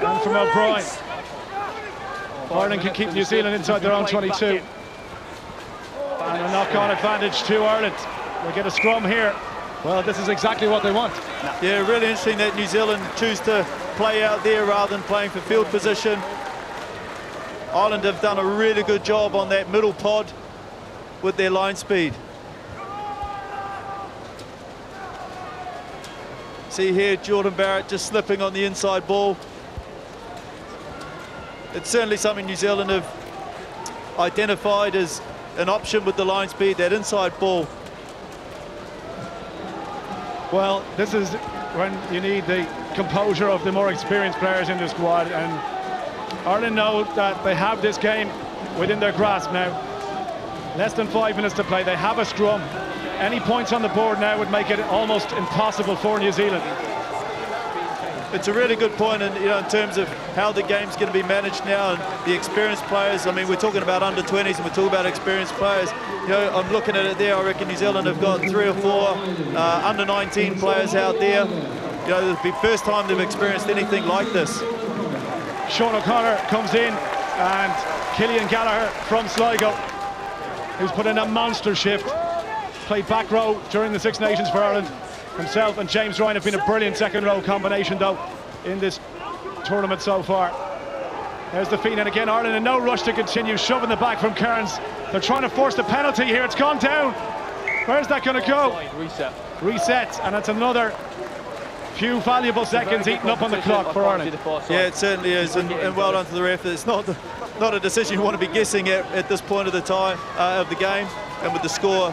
And from O'Brien. Ireland can keep New Zealand inside their own 22. And a knock-on advantage to Ireland. They get a scrum here. Well, this is exactly what they want. Yeah, really interesting that New Zealand choose to play out there rather than playing for field position. Ireland have done a really good job on that middle pod with their line speed. See here, Jordan Barrett just slipping on the inside ball. It's certainly something New Zealand have identified as an option with the line speed, that inside ball. Well, this is when you need the composure of the more experienced players in the squad, and Ireland know that they have this game within their grasp now. Less than 5 minutes to play. They have a scrum. Any points on the board now would make it almost impossible for New Zealand. It's a really good point, and in terms of how the game's going to be managed now, and the experienced players. I mean, we're talking about under 20s and we're talking about experienced players. I'm looking at it there. I reckon New Zealand have got 3 or 4 under 19 players out there. It'll be the first time they've experienced anything like this. Sean O'Connor comes in, and Killian Gallagher from Sligo, who's put in a monster shift. Played back row during the Six Nations for Ireland. Himself and James Ryan have been a brilliant second row combination though in this tournament so far. There's the feed, and again Ireland in no rush to continue, shoving the back from Kearns. They're trying to force the penalty here. It's gone down. Where's that going to go? Reset, and it's another few valuable seconds eaten up on the clock for Ireland. Yeah, it certainly is, and well done to the ref. It's not a decision you want to be guessing at this point of the time of the game, and with the score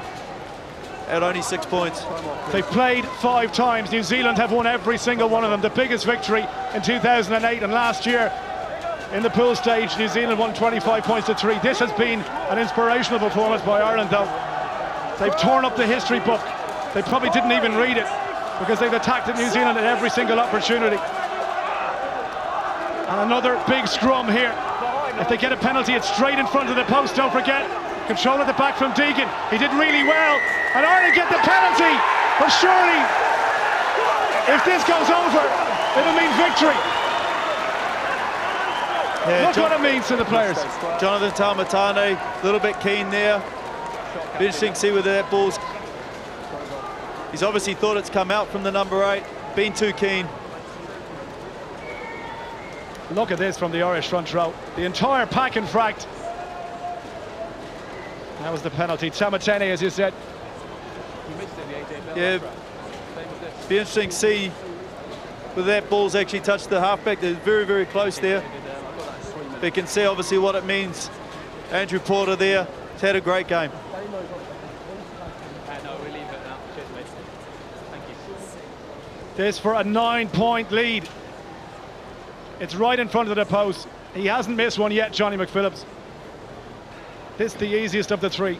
at only 6 points. They've played 5 times. New Zealand have won every single one of them. The biggest victory in 2008, and last year in the pool stage New Zealand won 25 points to 3. This has been an inspirational performance by Ireland though. They've torn up the history book. They probably didn't even read it because they've attacked New Zealand at every single opportunity. And another big scrum here. If they get a penalty, it's straight in front of the post, don't forget. Control at the back from Deegan. He did really well. And Ireland get the penalty. But surely, if this goes over, it'll mean victory. Yeah, look what it means to the players. Jonathan Taumatane, a little bit keen there. Be interesting to see whether that ball's... He's obviously thought it's come out from the number 8. Been too keen. Look at this from the Irish front row. The entire pack in fact. That was the penalty. Taumatane, as you said. Yeah, be interesting to see whether that ball's actually touched the halfback. They're very, very close there. But you can see obviously what it means. Andrew Porter there, he's had a great game. This for a 9-point lead. It's right in front of the post. He hasn't missed one yet, Johnny McPhillips. This is the easiest of the 3.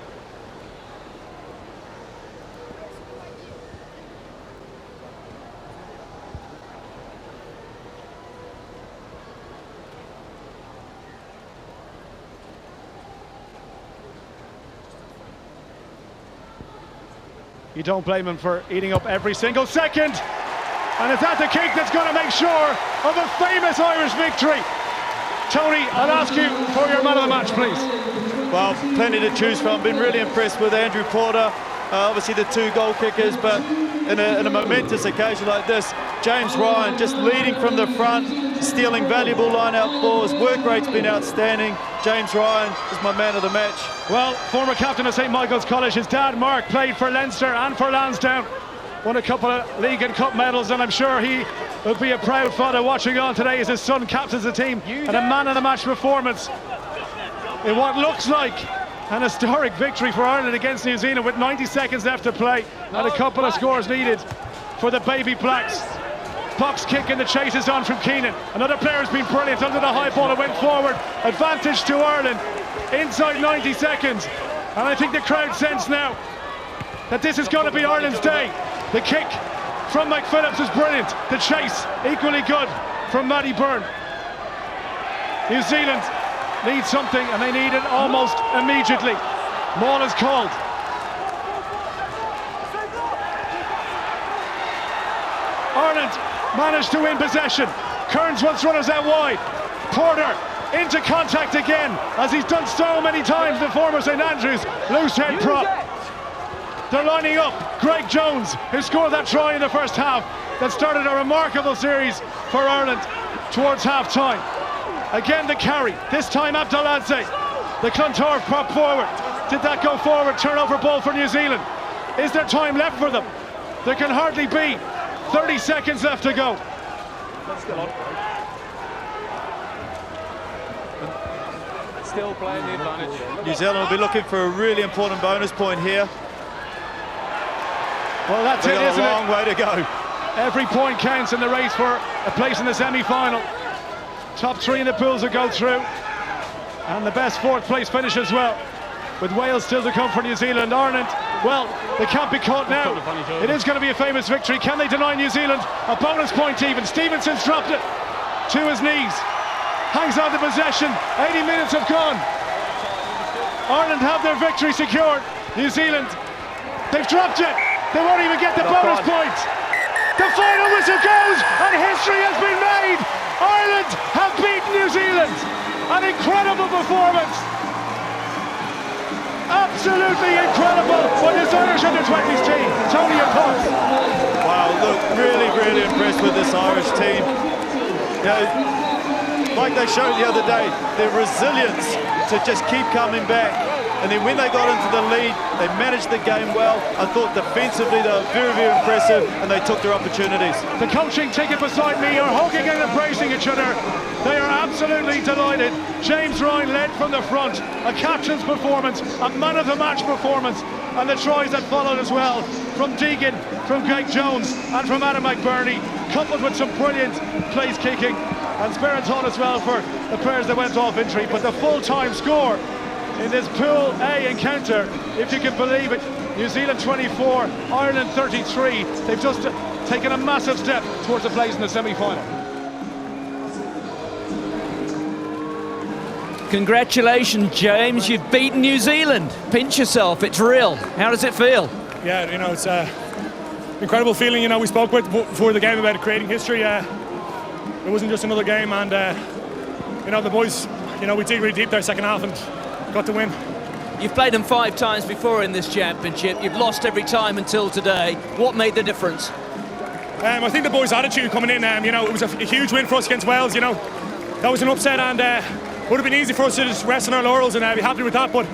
You don't blame him for eating up every single second. And is that the kick that's going to make sure of a famous Irish victory? Tony, I'll ask you for your man of the match, please. Well, plenty to choose from. Been really impressed with Andrew Porter. Obviously the 2 goal kickers, but in a momentous occasion like this, James Ryan just leading from the front, stealing valuable line-out balls. Work rate's been outstanding. James Ryan is my man of the match. Well, former captain of St Michael's College, his dad Mark played for Leinster and for Lansdowne. Won a couple of league and cup medals, and I'm sure he will be a proud father watching on today as his son captains the team. And a man of the match performance in what looks like an historic victory for Ireland against New Zealand with 90 seconds left to play and a couple of scores needed for the Baby Blacks. Box kick and the chase is on from Keenan. Another player has been brilliant under the high ball and went forward. Advantage to Ireland inside 90 seconds. And I think the crowd sense now that this is going to be Ireland's day. The kick from McPhillips is brilliant. The chase, equally good from Matty Byrne. New Zealand needs something, and they need it almost immediately. Maul is called. Ireland managed to win possession. Kearns wants runners out wide. Porter into contact again, as he's done so many times, the former St Andrews loose head prop. They're lining up Greg Jones, who scored that try in the first half that started a remarkable series for Ireland towards half time. Again the carry, this time Abdeladze. The Clontarf prop forward. Did that go forward? Turnover ball for New Zealand. Is there time left for them? There can hardly be. 30 seconds left to go. Still playing the advantage. New Zealand will be looking for a really important bonus point here. Well, that's They've it, got isn't a long it? way to go. Every point counts in the race for a place in the semi-final. Top three in the pools will go through, and the best fourth place finish as well, with Wales still to come for New Zealand. Ireland, well, they can't be caught now. It is going to be a famous victory. Can they deny New Zealand a bonus point even? Stevenson's dropped it to his knees, hangs on to possession. 80 minutes have gone. Ireland have their victory secured. New Zealand, they've dropped it. They won't even get the bonus point. The final whistle goes, and history has been made. Ireland have beaten New Zealand. An incredible performance. Absolutely incredible for this Irish under-20s team. Tony, your thoughts? Wow, look, really impressed with this Irish team. You know, like they showed the other day, their resilience to just keep coming back. And then when they got into the lead, they managed the game well. I thought defensively they were very impressive, and they took their opportunities. The coaching ticket beside me are hugging and embracing each other. They are absolutely delighted. James Ryan led from the front, a captain's performance, a man of the match performance, and the tries that followed as well, from Deegan, from Greg Jones, and from Adam McBurney, coupled with some brilliant place kicking, and Sperrins Hall as well for the players that went off injury. But the full-time score in this Pool A encounter, if you can believe it, New Zealand 24, Ireland 33. They've just taken a massive step towards a place in the semi-final. Congratulations, James, you've beaten New Zealand. Pinch yourself, it's real. How does it feel? Yeah, you know, it's an incredible feeling. You know, we spoke before the game about creating history. It wasn't just another game, and you know, the boys, you know, we dig really deep there second half and got the win. You've played them 5 times before in this championship. You've lost every time until today. What made the difference? I think the boys' attitude coming in, you know, it was a huge win for us against Wales. You know, that was an upset, and would have been easy for us to just rest on our laurels and be happy with that. But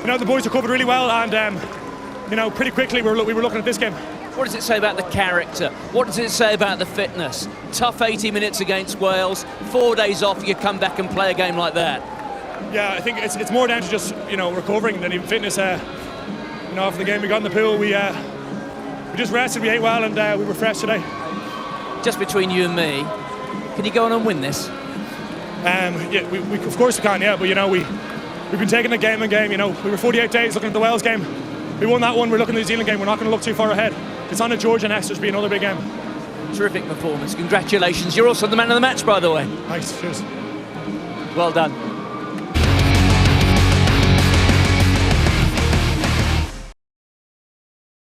you know, the boys recovered really well, and you know, pretty quickly we were looking at this game. What does it say about the character? What does it say about the fitness? Tough 80 minutes against Wales, 4 days off, you come back and play a game like that. Yeah, I think it's more down to just, you know, recovering than even fitness. You know, after the game we got in the pool, we just rested, we ate well, and we were fresh today. Just between you and me, can you go on and win this? Yeah, we of course we can, yeah, but you know, we've been taking it game and game. You know, we were 48 days looking at the Wales game. We won that one, we're looking at the New Zealand game, we're not going to look too far ahead. It's on to Georgia next, there's be another big game. Terrific performance, congratulations. You're also the man of the match, by the way. Thanks, cheers. Well done.